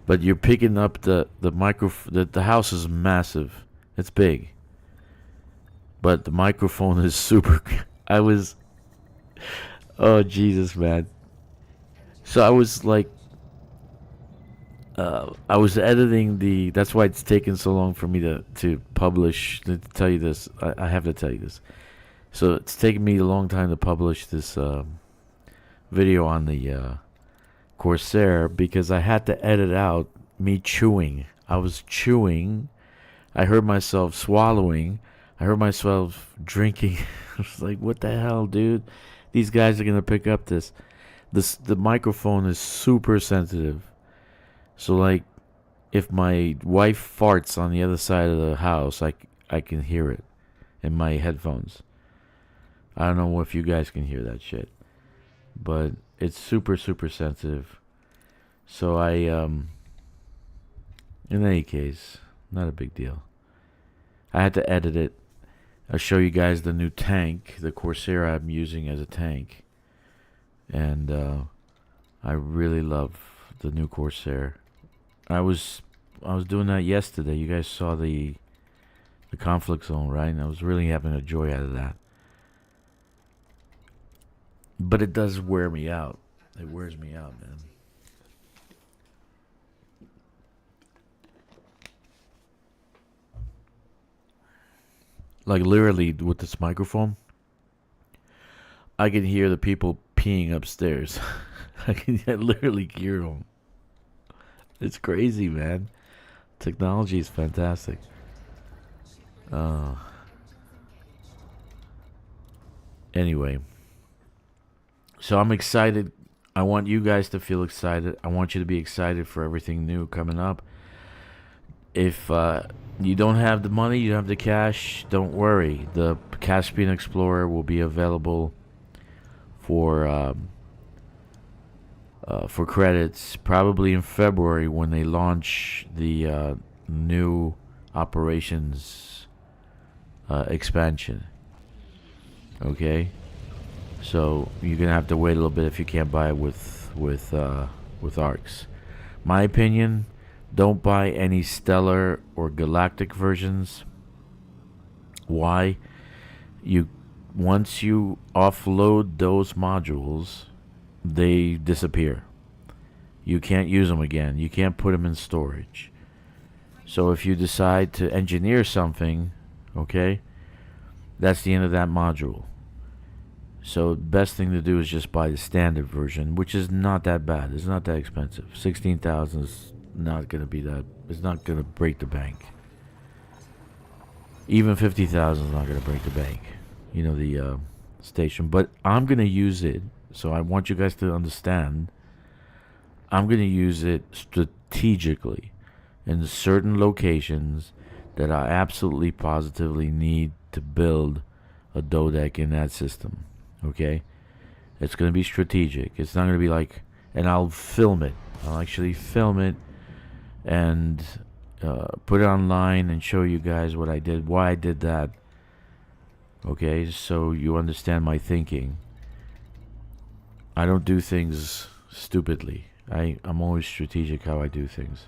But you're picking up the house is massive. It's big. But the microphone is super. Oh Jesus, man. So I was like, I was editing the. That's why it's taken so long for me to publish. To tell you this, I have to tell you this. So it's taken me a long time to publish this video on the Corsair because I had to edit out me chewing. I was chewing. I heard myself swallowing. I heard myself drinking. I was like, "What the hell, dude? These guys are gonna pick up this. The microphone is super sensitive." So like, if my wife farts on the other side of the house, I can hear it in my headphones. I don't know if you guys can hear that shit, but it's super sensitive. So in any case, not a big deal. I had to edit it. I'll show you guys the new tank, the Corsair I'm using as a tank, and I really love the new Corsair. I was doing that yesterday. You guys saw the conflict zone, right? And I was really having a joy out of that. But it does wear me out. It wears me out, man. Like literally with this microphone, I can hear the people peeing upstairs. I literally hear them. It's crazy, man. Technology is fantastic. Anyway, so I'm excited. I want you guys to feel excited. I want you to be excited for everything new coming up. If you don't have the money, you don't have the cash, don't worry. The Caspian Explorer will be available for credits probably in February when they launch the new operations expansion. Okay, so you're gonna have to wait a little bit if you can't buy it with ARCs. My opinion: don't buy any stellar or galactic versions. Why? Once you offload those modules, they disappear. You can't use them again. You can't put them in storage. So if you decide to engineer something, okay, that's the end of that module. So the best thing to do is just buy the standard version, which is not that bad. It's not that expensive. 16,000 is not going to be that. It's not going to break the bank. Even 50,000 is not going to break the bank. You know, the station. But I'm going to use it. So I want you guys to understand. I'm going to use it strategically in certain locations that I absolutely positively need to build a dodec in that system. Okay? It's going to be strategic. It's not going to be like, and I'll film it. I'll actually film it and put it online and show you guys what I did, why I did that. Okay? So you understand my thinking. I don't do things stupidly. I'm always strategic how I do things.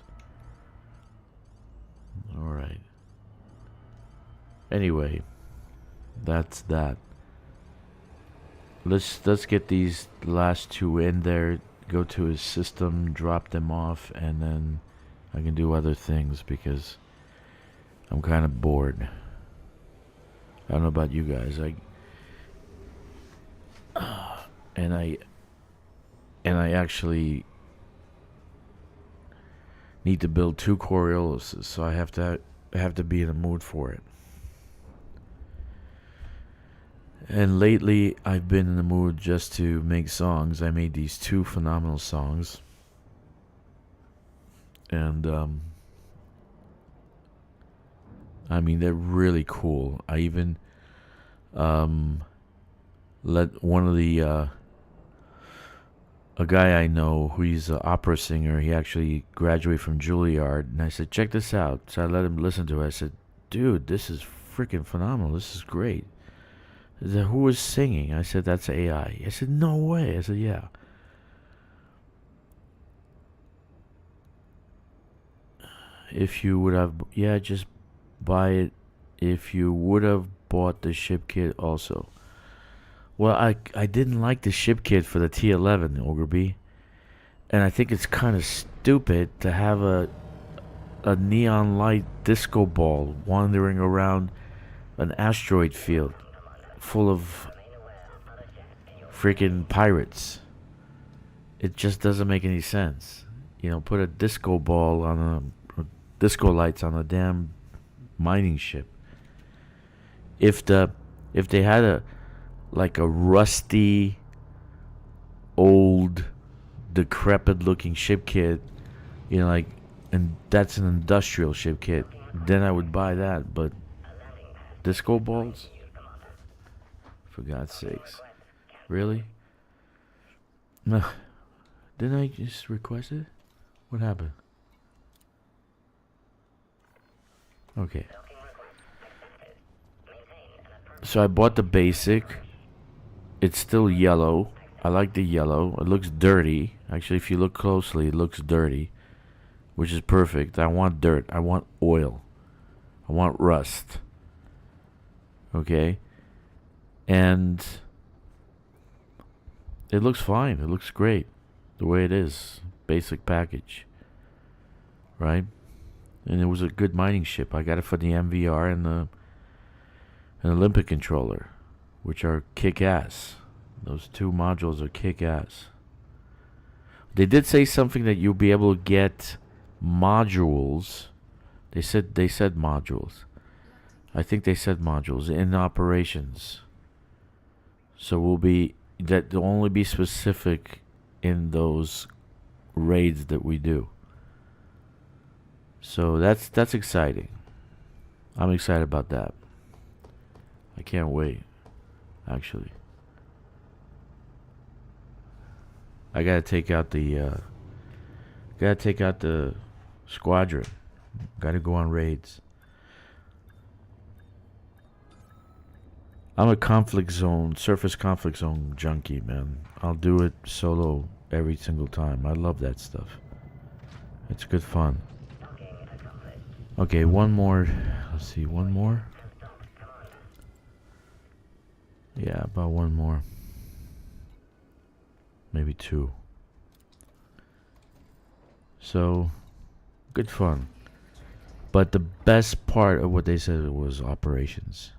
Alright. Anyway, that's that. Let's get these last two in there, go to his system, drop them off, and then I can do other things because I'm kind of bored. I don't know about you guys. And I actually need to build 2 Coriolis, so I have to be in the mood for it. And lately, I've been in the mood just to make songs. I made these 2 phenomenal songs, and I mean they're really cool. I even let one of the a guy I know who's an opera singer. He actually graduated from Juilliard, and I said, check this out. So I let him listen to it. I said, dude, this is freaking phenomenal. This is great. He said, who was singing? I said, that's AI. I said, no way. I said, yeah. If you would have, yeah, just buy it. If you would have bought the ship kit also. Well, I didn't like the ship kit for the T11, Ogre B. And I think it's kind of stupid to have a neon light disco ball wandering around an asteroid field full of freaking pirates. It just doesn't make any sense. You know, put a disco ball on disco lights on a damn mining ship. If they had a rusty, old, decrepit looking ship kit, you know, like, and that's an industrial ship kit, then I would buy that. But disco balls? For God's sakes. Really? No. Didn't I just request it? What happened? Okay. So I bought the basic. It's still yellow. I like the yellow. It looks dirty. Actually, if you look closely, it looks dirty, which is perfect. I want dirt. I want oil. I want rust. Okay? And it looks fine. It looks great the way it is. Basic package. Right? And it was a good mining ship. I got it for the MVR and the Olympic controller, which are kick-ass. Those two modules are kick-ass. They did say something that you'll be able to get modules. They said modules. I think they said modules in operations. So they'll only be specific in those raids that we do. So that's exciting. I'm excited about that. I can't wait, actually. I gotta take out the squadron. Gotta go on raids. I'm a surface conflict zone junkie, man. I'll do it solo every single time. I love that stuff. It's good fun. Okay, one more. Let's see, one more. Yeah, about one more. Maybe two. So, good fun. But the best part of what they said was operations.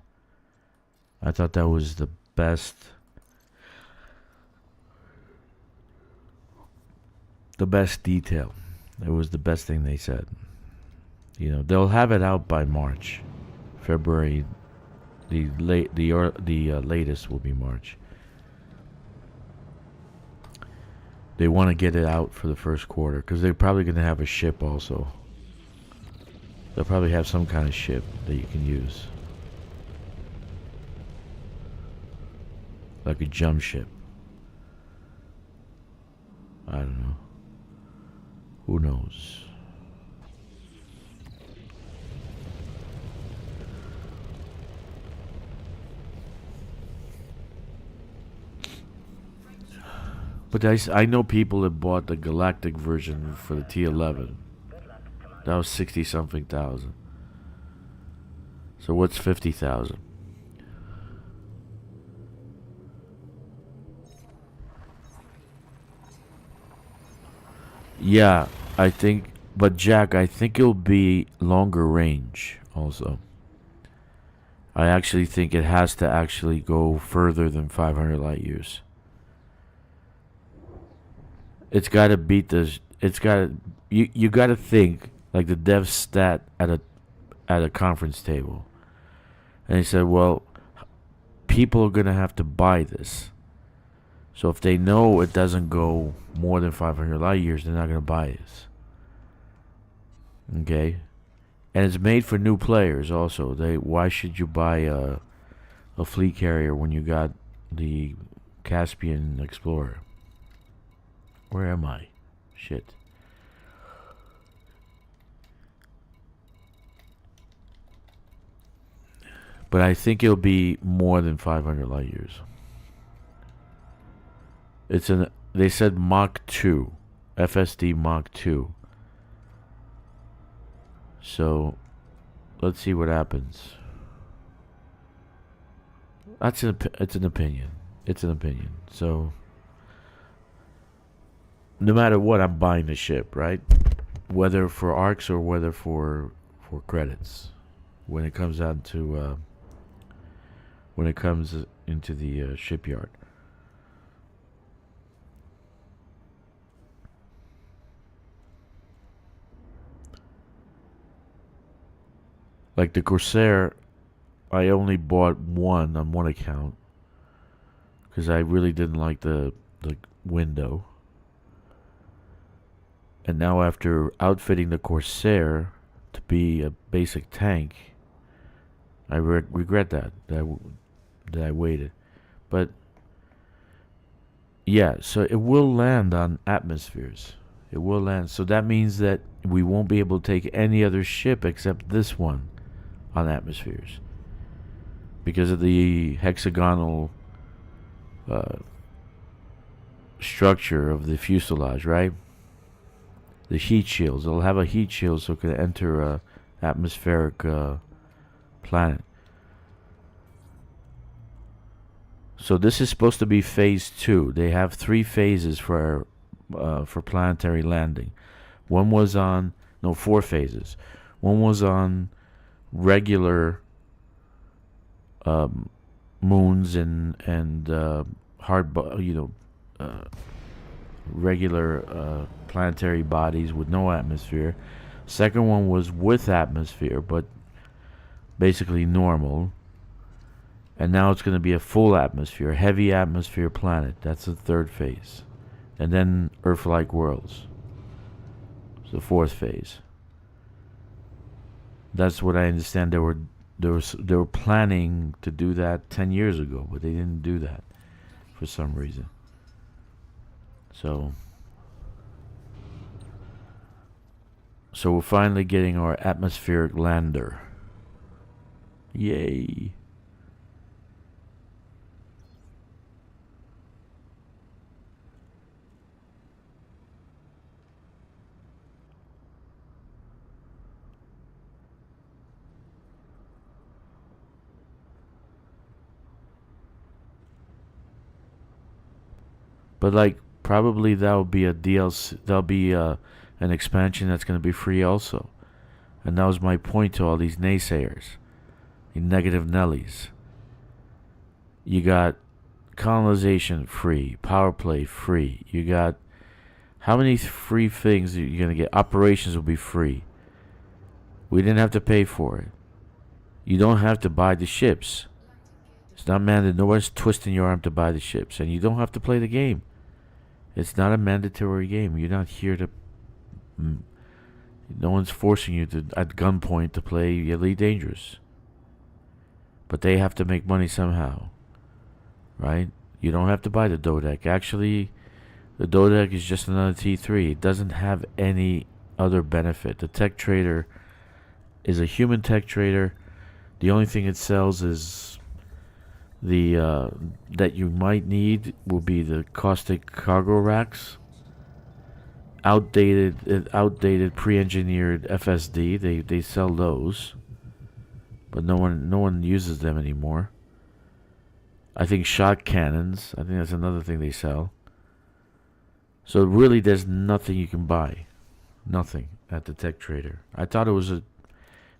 I thought that was the best. The best detail. It was the best thing they said. You know, they'll have it out by March, February. The latest will be March. They want to get it out for the first quarter because they're probably going to have a ship also. They'll probably have some kind of ship that you can use, like a jump ship. I don't know. Who knows? But I know people that bought the galactic version for the T11. That was 60-something thousand. So what's 50,000? Yeah, I think. But Jack, I think it'll be longer range also. I actually think it has to actually go further than 500 light years. It's got to beat this. It's got to. You got to think like the dev stat at a conference table, and they said, well, people are gonna have to buy this. So if they know it doesn't go more than 500 light years, they're not gonna buy this. Okay, and it's made for new players also. Why should you buy a fleet carrier when you got the Caspian Explorer? Where am I? Shit. But I think it'll be more than 500 light years. They said Mach 2. FSD Mach 2. So, let's see what happens. It's an opinion. It's an opinion. So, no matter what, I'm buying the ship, right? Whether for arcs or whether for credits. When it comes out to when it comes into the shipyard. Like the Corsair, I only bought one on one account because I really didn't like the window. And now after outfitting the Corsair to be a basic tank, I regret that I waited. But yeah, so it will land on atmospheres. It will land. So that means that we won't be able to take any other ship except this one on atmospheres because of the hexagonal structure of the fuselage, right? The heat shields. It'll have a heat shield so it can enter a atmospheric planet. So this is supposed to be phase 2. They have 3 phases for planetary landing. 4 phases. One was on regular moons and regular planetary bodies with no atmosphere. Second one was with atmosphere, but basically normal. And now it's going to be a full atmosphere, heavy atmosphere planet. That's the 3rd phase. And then Earth-like worlds. It's the 4th phase. That's what I understand. They were planning to do that 10 years ago, but they didn't do that for some reason. So we're finally getting our atmospheric lander. Yay. But like probably that'll be a DLC. That'll be an expansion that's going to be free also. And that was my point to all these naysayers, the negative Nellies. You got colonization free, power play free. You got how many free things are you going to get? Operations will be free. We didn't have to pay for it. You don't have to buy the ships. It's not mandated. No one's twisting your arm to buy the ships, and you don't have to play the game. It's not a mandatory game. You're not here to... No one's forcing you to at gunpoint to play Elite Dangerous. But they have to make money somehow. Right? You don't have to buy the Dodec. Actually, the Dodec is just another T3. It doesn't have any other benefit. The tech trader is a human tech trader. The only thing it sells is... that you might need will be the caustic cargo racks. Outdated pre-engineered FSD. They sell those, but no one uses them anymore. I think shot cannons. I think that's another thing they sell. So really, there's nothing you can buy, nothing at the tech trader. I thought it would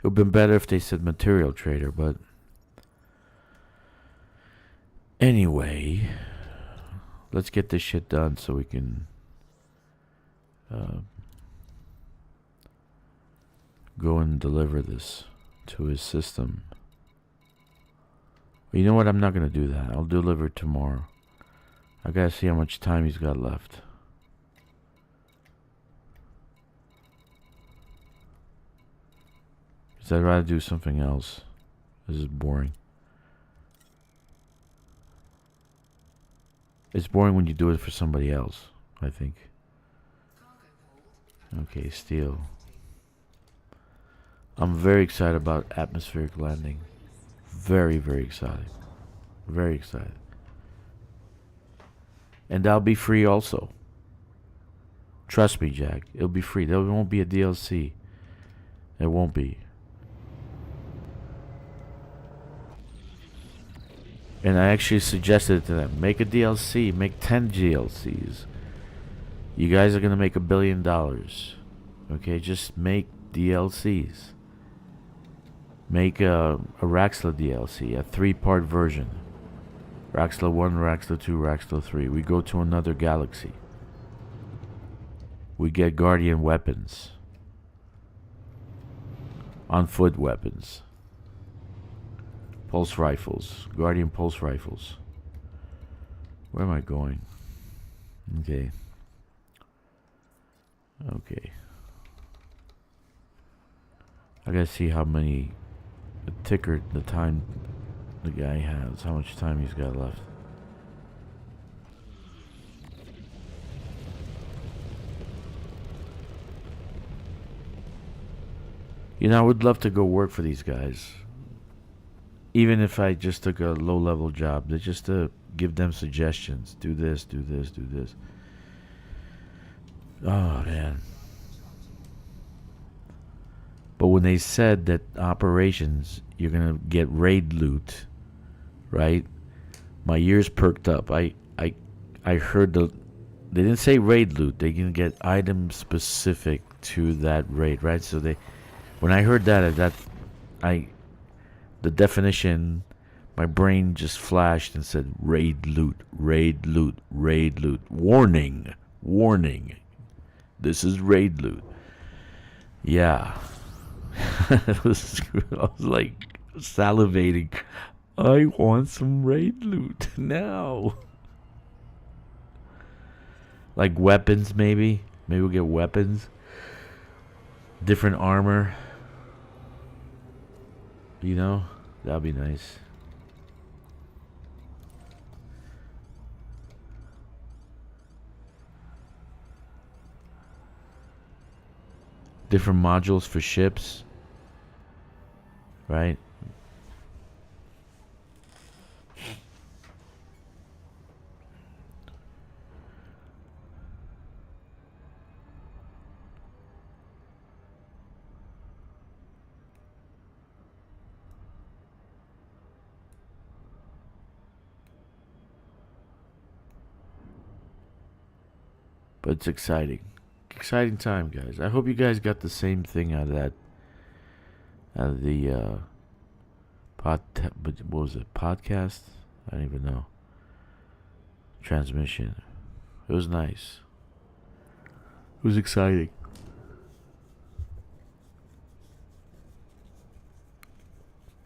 have been better if they said material trader, but. Anyway, let's get this shit done so we can go and deliver this to his system. Well, you know what? I'm not going to do that. I'll deliver it tomorrow. I got to see how much time he's got left. Because I'd rather do something else. This is boring. It's boring when you do it for somebody else, I think. Okay, steel. I'm very excited about atmospheric landing. Very, very excited. Very excited. And that'll be free also. Trust me, Jack. It'll be free. There won't be a DLC. It won't be. And I actually suggested to them, make a DLC, make 10 DLCs. You guys are gonna make $1 billion. Okay, just make DLCs. Make a Raxla DLC, a 3-part version. Raxla 1, Raxla 2, Raxla 3. We go to another galaxy. We get Guardian weapons. On foot weapons. Pulse rifles. Guardian pulse rifles. Where am I going? Okay. Okay. I gotta see how many... The ticker, the time the guy has. How much time he's got left. You know, I would love to go work for these guys. Even if I just took a low-level job. Just to give them suggestions. Do this, do this, do this. Oh, man. But when they said that operations, you're going to get raid loot, right? My ears perked up. I heard the... They didn't say raid loot. They're going to get items specific to that raid, right? So they... When I heard that, the definition, my brain just flashed and said, raid loot, raid loot, raid loot. Warning, warning. This is raid loot. Yeah. I was like salivating. I want some raid loot now. Like weapons, maybe. Maybe we'll get weapons. Different armor. You know, that'd be nice. Different modules for ships. Right? But it's exciting. Exciting time, guys. I hope you guys got the same thing out of that. Out of the what was it? Podcast? I don't even know. Transmission. It was nice. It was exciting.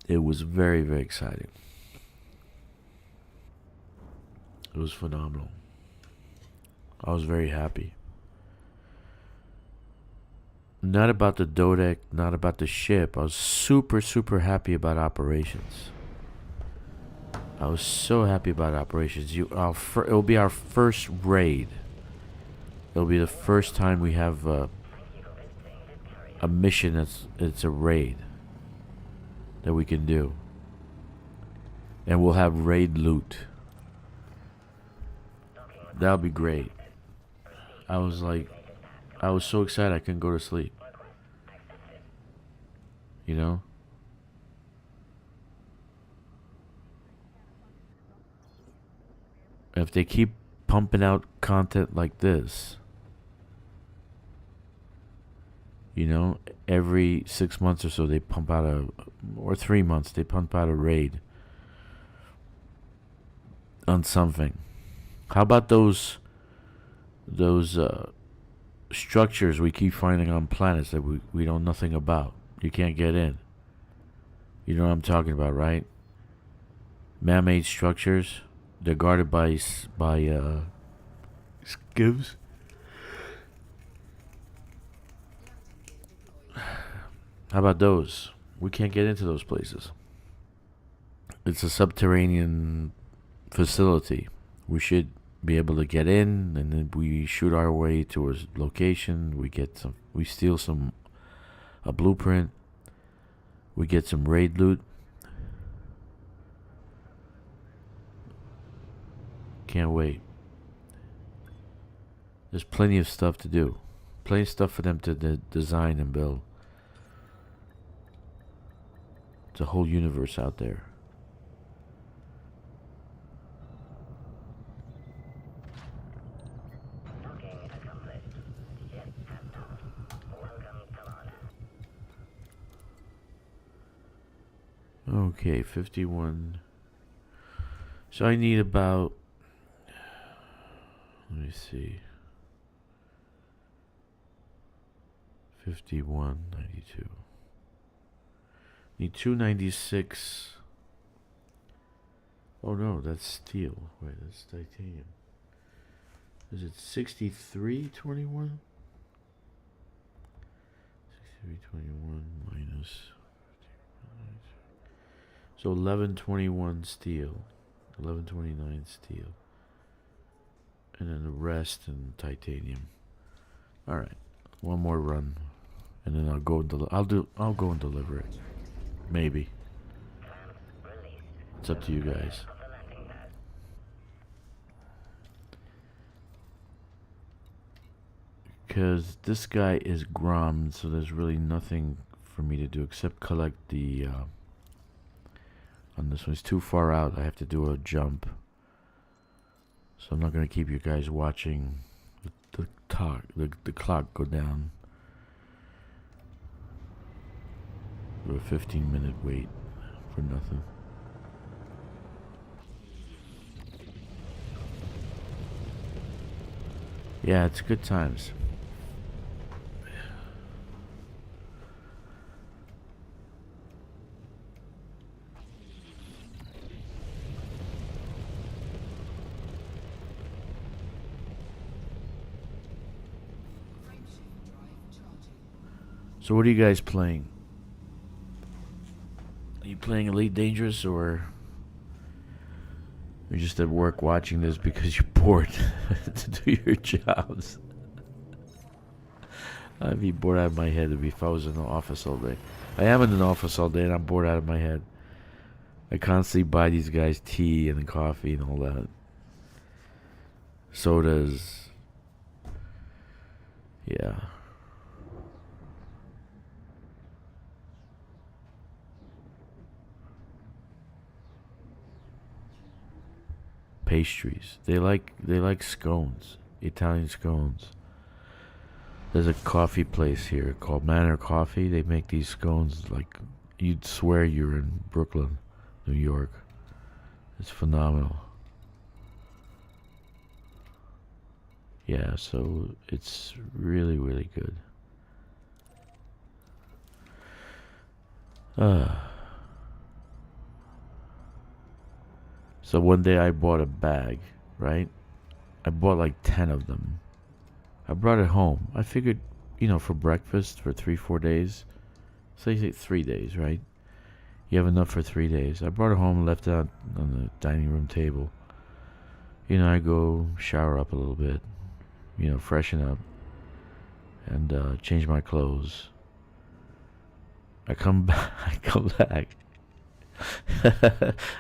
It was very, very exciting. It was phenomenal. I was very happy. Not about the Dodec, not about the ship. I was super, super happy about operations. I was so happy about operations. It will be our first raid. It'll be the first time we have a mission it's a raid that we can do. And we'll have raid loot. That'll be great. I was so excited I couldn't go to sleep. You know? If they keep pumping out content like this, you know, every 6 months or so they pump out or 3 months they pump out a raid on something. How about those structures we keep finding on planets that we know nothing about? You can't get in. You know what I'm talking about, right? Man-made structures. They're guarded by skivs. How about those? We can't get into those places. It's a subterranean facility. We should be able to get in, and then we shoot our way to a location. We steal a blueprint. We get some raid loot. Can't wait. There's plenty of stuff to do. Plenty of stuff for them to design and build. It's a whole universe out there. Okay, 51. So I need about, let me see, 51, 92. Need 296. Oh no, that's steel. Wait, that's titanium. Is it 6321? 6321 minus. So 1121 steel. 1129 steel. And then the rest in titanium. Alright. One more run. And then I'll go and I'll go and deliver it. Maybe. It's up to you guys. Because this guy is Grom, so there's really nothing for me to do except collect the on this one. It's too far out. I have to do a jump. So I'm not going to keep you guys watching the clock go down. Do a 15-minute wait for nothing. Yeah, it's good times. So what are you guys playing? Are you playing Elite Dangerous, or you're just at work watching this because you're bored to do your jobs? I'd be bored out of my head if I was in the office all day. I am in the office all day and I'm bored out of my head. I constantly buy these guys tea and coffee and all that. Sodas. Yeah. Pastries. They like scones, Italian scones. There's a coffee place here called Manor Coffee. They make these scones like you'd swear you're in Brooklyn, New York. It's phenomenal. Yeah, so it's really, really good. So one day I bought a bag, right? I bought like 10 of them. I brought it home. I figured, for breakfast for 3-4 days. Say 3 days, right? You have enough for 3 days. I brought it home and left it out on the dining room table. I go shower up a little bit, freshen up, and change my clothes. I come back.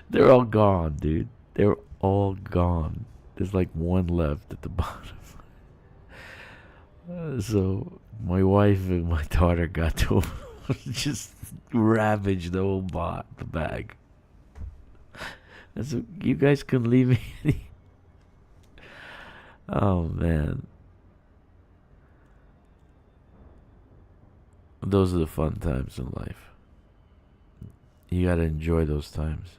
They're all gone, dude. They're all gone. There's like one left at the bottom. So my wife and my daughter got to just ravage the whole the bag. And so you guys can leave me any. Oh man. Those are the fun times in life. You gotta enjoy those times.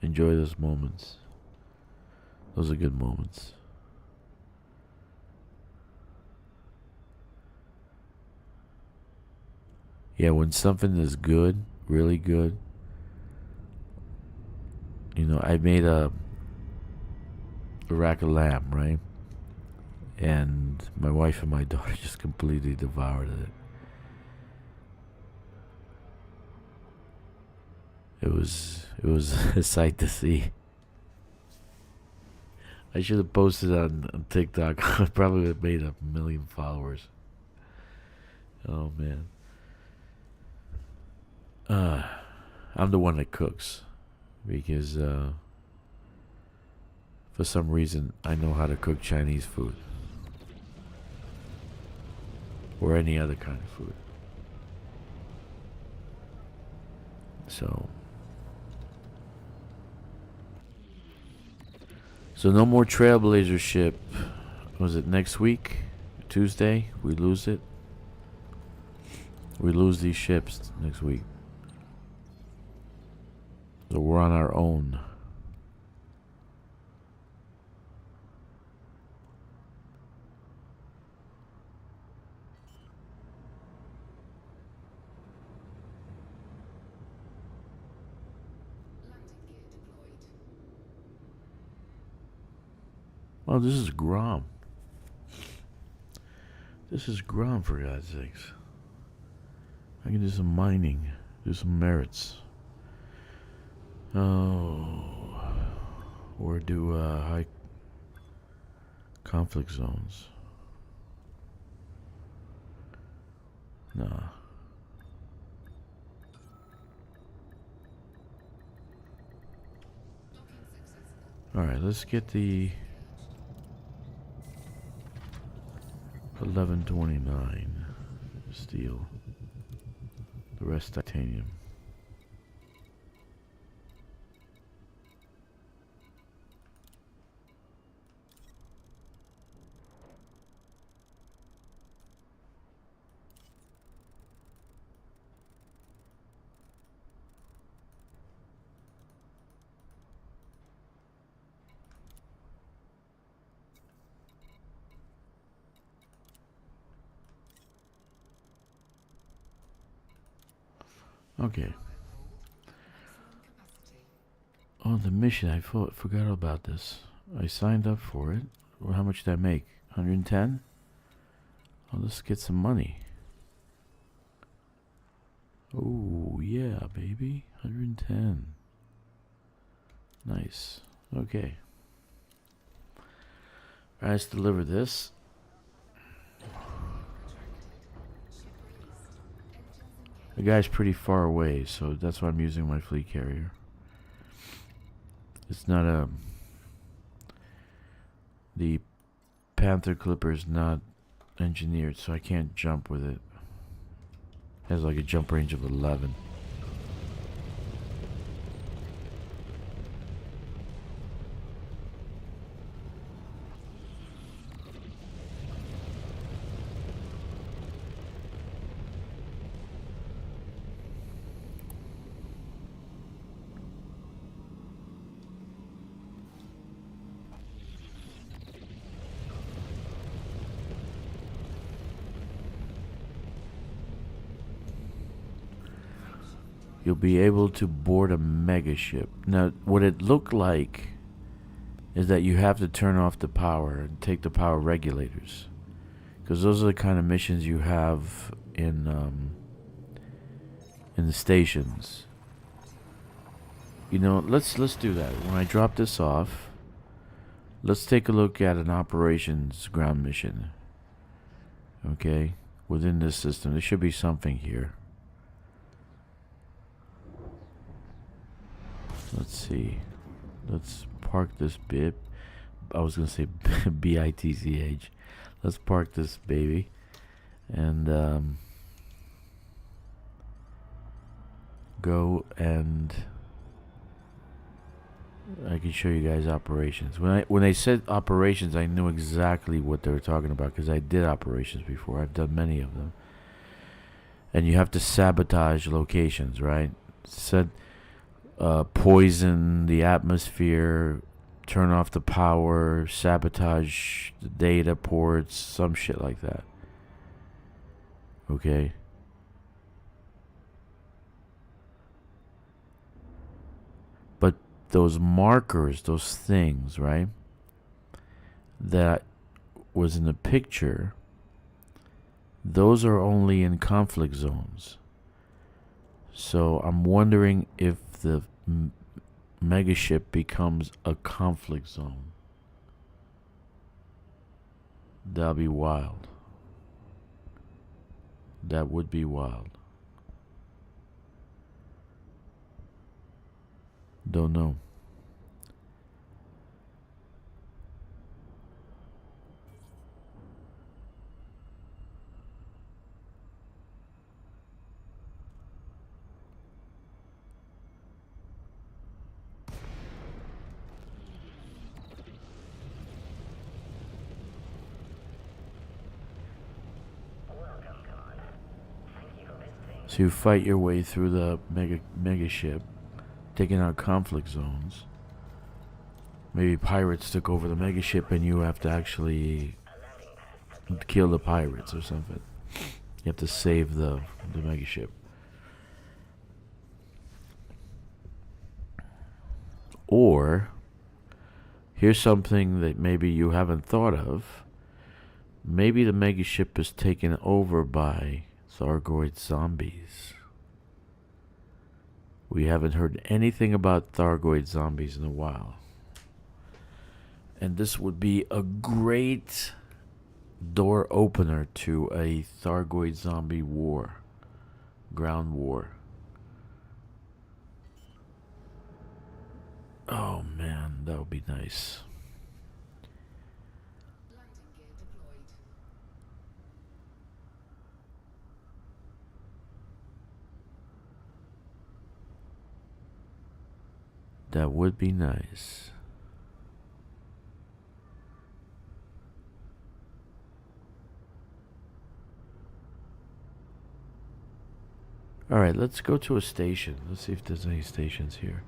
Enjoy those moments. Those are good moments. Yeah, when something is good, really good. I made a rack of lamb, right? And my wife and my daughter just completely devoured it. It was a sight to see. I should have posted on TikTok. I probably would have made 1 million followers. Oh man. I'm the one that cooks because for some reason I know how to cook Chinese food or any other kind of food. So no more Trailblazer ship. Was it next week? Tuesday? We lose it. We lose these ships next week. So we're on our own. Oh, this is Grom. This is Grom, for God's sakes. I can do some mining, do some merits. Oh, or do high conflict zones. Nah. Alright, let's get the 1129 steel. The rest titanium. Okay. Oh, the mission. I forgot about this. I signed up for it. Well, how much did I make? 110? Oh, let's get some money. Oh, yeah, baby. 110. Nice. Okay. Alright, let's deliver this. The guy's pretty far away, so that's why I'm using my fleet carrier. It's not a... The Panther Clipper is not engineered, so I can't jump with it. It has like a jump range of 11. You'll be able to board a mega ship. Now, what it looked like is that you have to turn off the power and take the power regulators, because those are the kind of missions you have in the stations. You know, let's do that. When I drop this off, let's take a look at an operations ground mission. Okay, within this system, there should be something here. Let's see. Let's park this bit. I was gonna say BITCH. Let's park this baby, and go and I can show you guys operations. When they said operations, I knew exactly what they were talking about, because I did operations before. I've done many of them. And you have to sabotage locations, right? It said poison the atmosphere, turn off the power, sabotage the data ports, some shit like that. Okay. But those markers, those things, right, that was in the picture, those are only in conflict zones. So I'm wondering if the megaship becomes a conflict zone. That'll be wild. That would be wild. Don't know. So you fight your way through the mega ship, taking out conflict zones. Maybe pirates took over the mega ship and you have to actually kill the pirates or something. You have to save the mega ship. Or here's something that maybe you haven't thought of. Maybe the mega ship is taken over by Thargoid zombies. We haven't heard anything about Thargoid zombies in a while. And this would be a great door opener to a Thargoid zombie war. Ground war. Oh man, that would be nice. That would be nice. Alright, let's go to a station. Let's see if there's any stations here.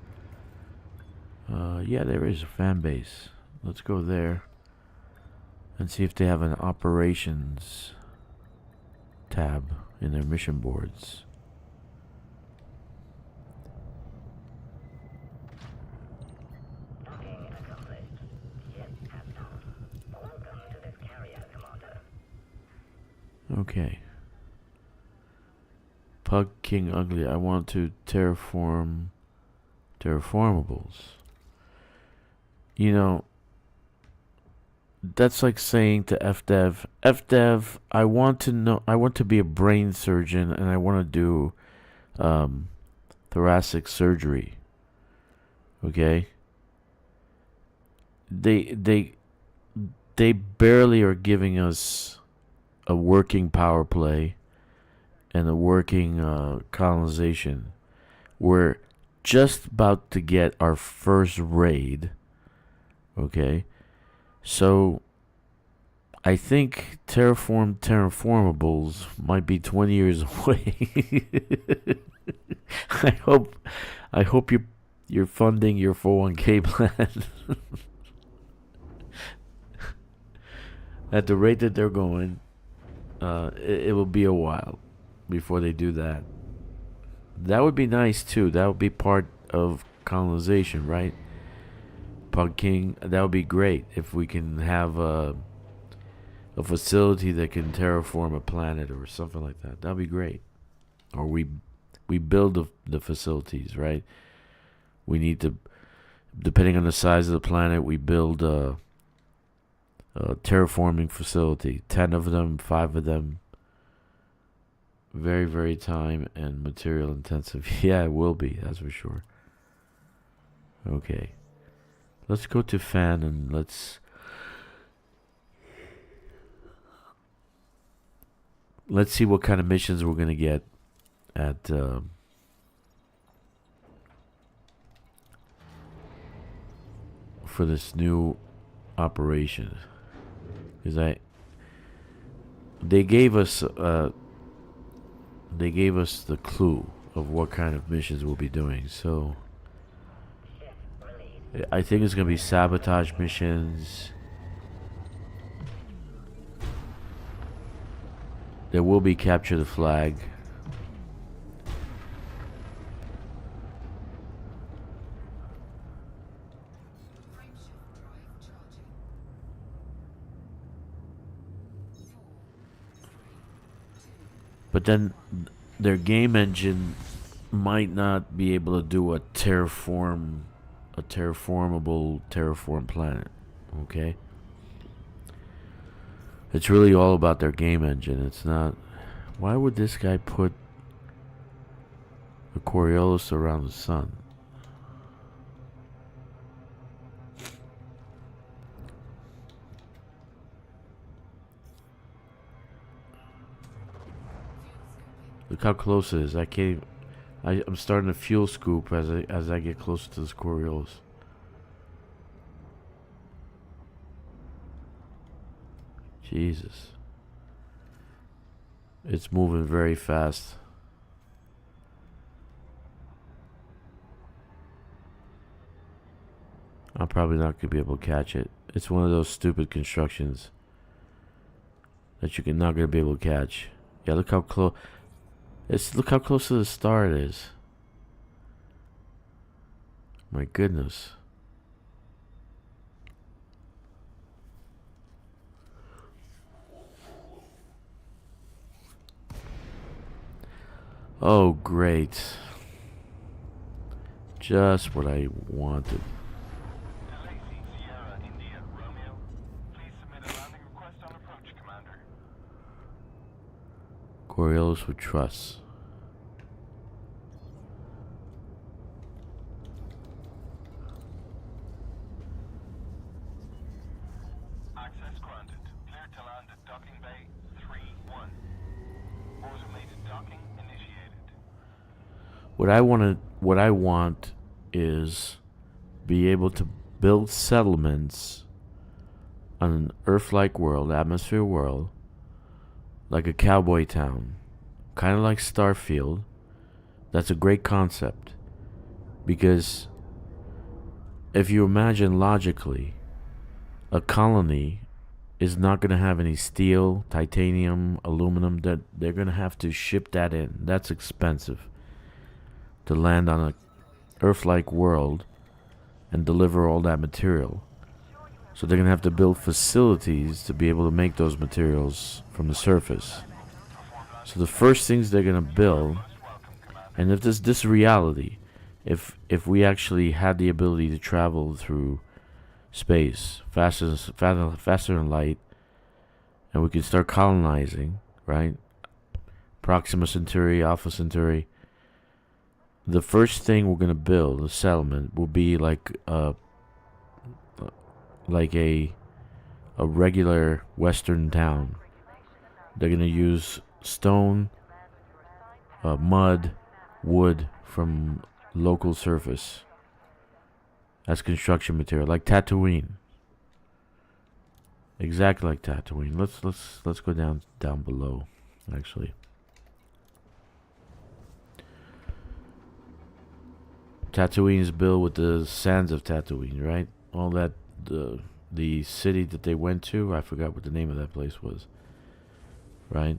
Yeah, there is a fan base. Let's go there and see if they have an operations tab in their mission boards. Okay. Pug King Ugly, I want to terraform terraformables. You know, that's like saying to FDev, I want to be a brain surgeon and I want to do thoracic surgery. Okay? They barely are giving us a working power play and a working colonization. We're just about to get our first raid. Okay? So I think terraformables might be 20 years away. I hope you're funding your 401k plan. At the rate that they're going, it will be a while before they do that. That would be nice too. That would be part of colonization, right? Pug King, that would be great if we can have a facility that can terraform a planet or something like that. That would be great. Or we build the facilities, right? We need to, depending on the size of the planet, we build a terraforming facility. 10 of them, 5 of them. Very, very time and material intensive. Yeah, it will be, that's for sure. Okay. Let's go to fan and let's see what kind of missions we're gonna get at for this new operation. Because they gave us the clue of what kind of missions we'll be doing, so I think it's gonna be sabotage missions. There will be capture the flag. But then their game engine might not be able to do a terraformable terraform planet. Okay? It's really all about their game engine. It's not... Why would this guy put a Coriolis around the sun? Look how close it is. I'm starting to fuel scoop as I get closer to this Coriolis. Jesus. It's moving very fast. I'm probably not gonna be able to catch it. It's one of those stupid constructions that you're not gonna be able to catch. Yeah, look how close. Look how close to the star it is. My goodness. Oh, great. Just what I wanted. Coriolis with trust. Access granted. Clear to land at docking bay 3-1. Automated docking initiated. What I want is be able to build settlements on an Earth-like world, atmosphere world, like a cowboy town, kind of like Starfield. That's a great concept, because if you imagine logically, a colony is not going to have any steel, titanium, aluminum. That they're going to have to ship that in. That's expensive to land on a Earth-like world and deliver all that material. So they're going to have to build facilities to be able to make those materials from the surface. So the first things they're going to build, and if this reality, if we actually had the ability to travel through space faster than light, and we could start colonizing, right? Proxima Centauri, Alpha Centauri. The first thing we're going to build, a settlement, will be like a regular Western town. They're going to use stone, mud, wood from local surface as construction material, like Tatooine. Exactly like Tatooine. Let's go down below, actually. Tatooine is built with the sands of Tatooine, right? All that, the city that they went to, I forgot what the name of that place was, right?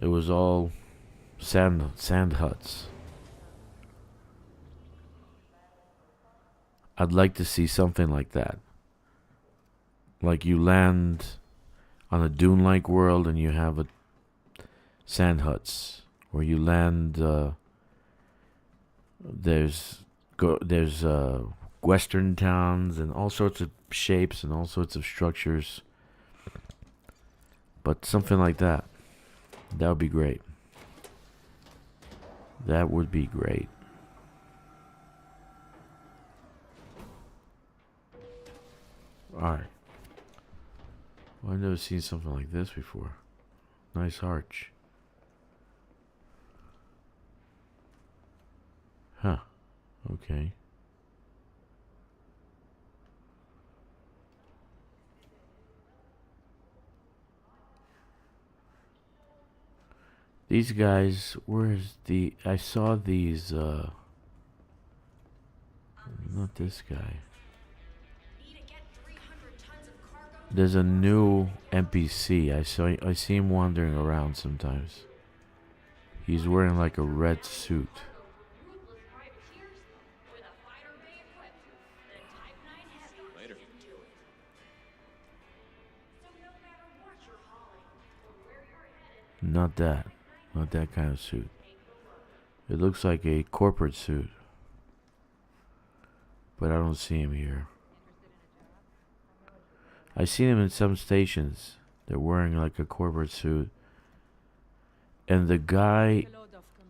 It was all sand huts. I'd like to see something like that. Like you land on a dune-like world and you have sand huts, or you land. There's Western towns and all sorts of shapes and all sorts of structures. But something like that. That would be great. That would be great. Alright. Well, I've never seen something like this before. Nice arch. Huh. Okay. These guys, I saw these, not this guy. There's a new NPC. I see him wandering around sometimes. He's wearing like a red suit. Not that kind of suit. It looks like a corporate suit, but I don't see him here. I seen him in some stations. They're wearing like a corporate suit, and the guy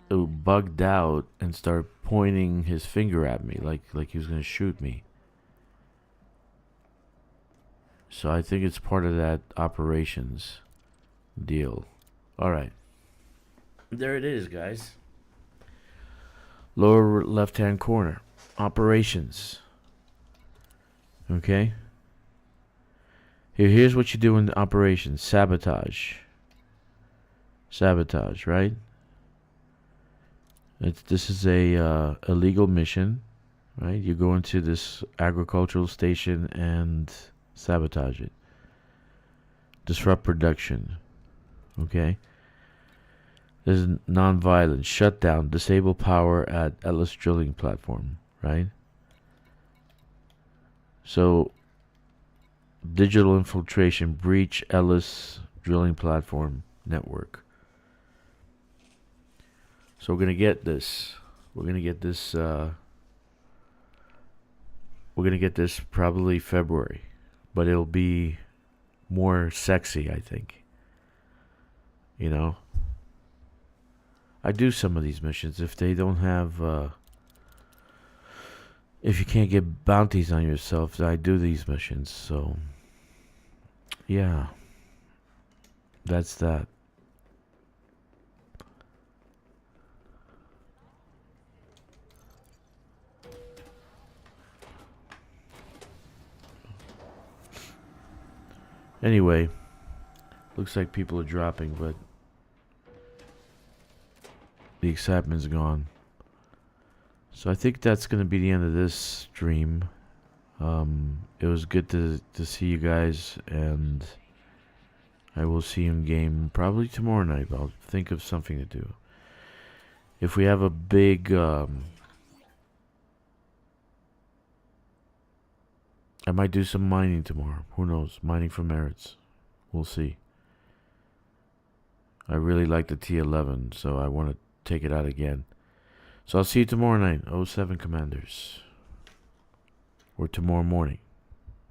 who bugged out and started pointing his finger at me like he was gonna shoot me. So I think it's part of that operations deal. Alright. There it is, guys. Lower left-hand corner. Operations. Okay. Here's what you do in operations. Sabotage. Sabotage, right? This is a illegal mission. right? You go into this agricultural station and sabotage it. Disrupt production. Okay? There's non-violence. Shut down. Disable power at Ellis drilling platform, right? So, digital infiltration. Breach Ellis drilling platform network. So we're going to get this. We're going to get this... we're going to get this probably February. But it'll be more sexy, I think. You know? I do some of these missions. If they don't have... if you can't get bounties on yourself, I do these missions. So... yeah. That's that. Anyway, looks like people are dropping, but the excitement's gone. So I think that's going to be the end of this stream. It was good to see you guys, and I will see you in game probably tomorrow night. I'll think of something to do. If we have a big... I might do some mining tomorrow. Who knows? Mining for merits. We'll see. I really like the T11, so I want to take it out again. So I'll see you tomorrow night, 07 Commanders. Or tomorrow morning.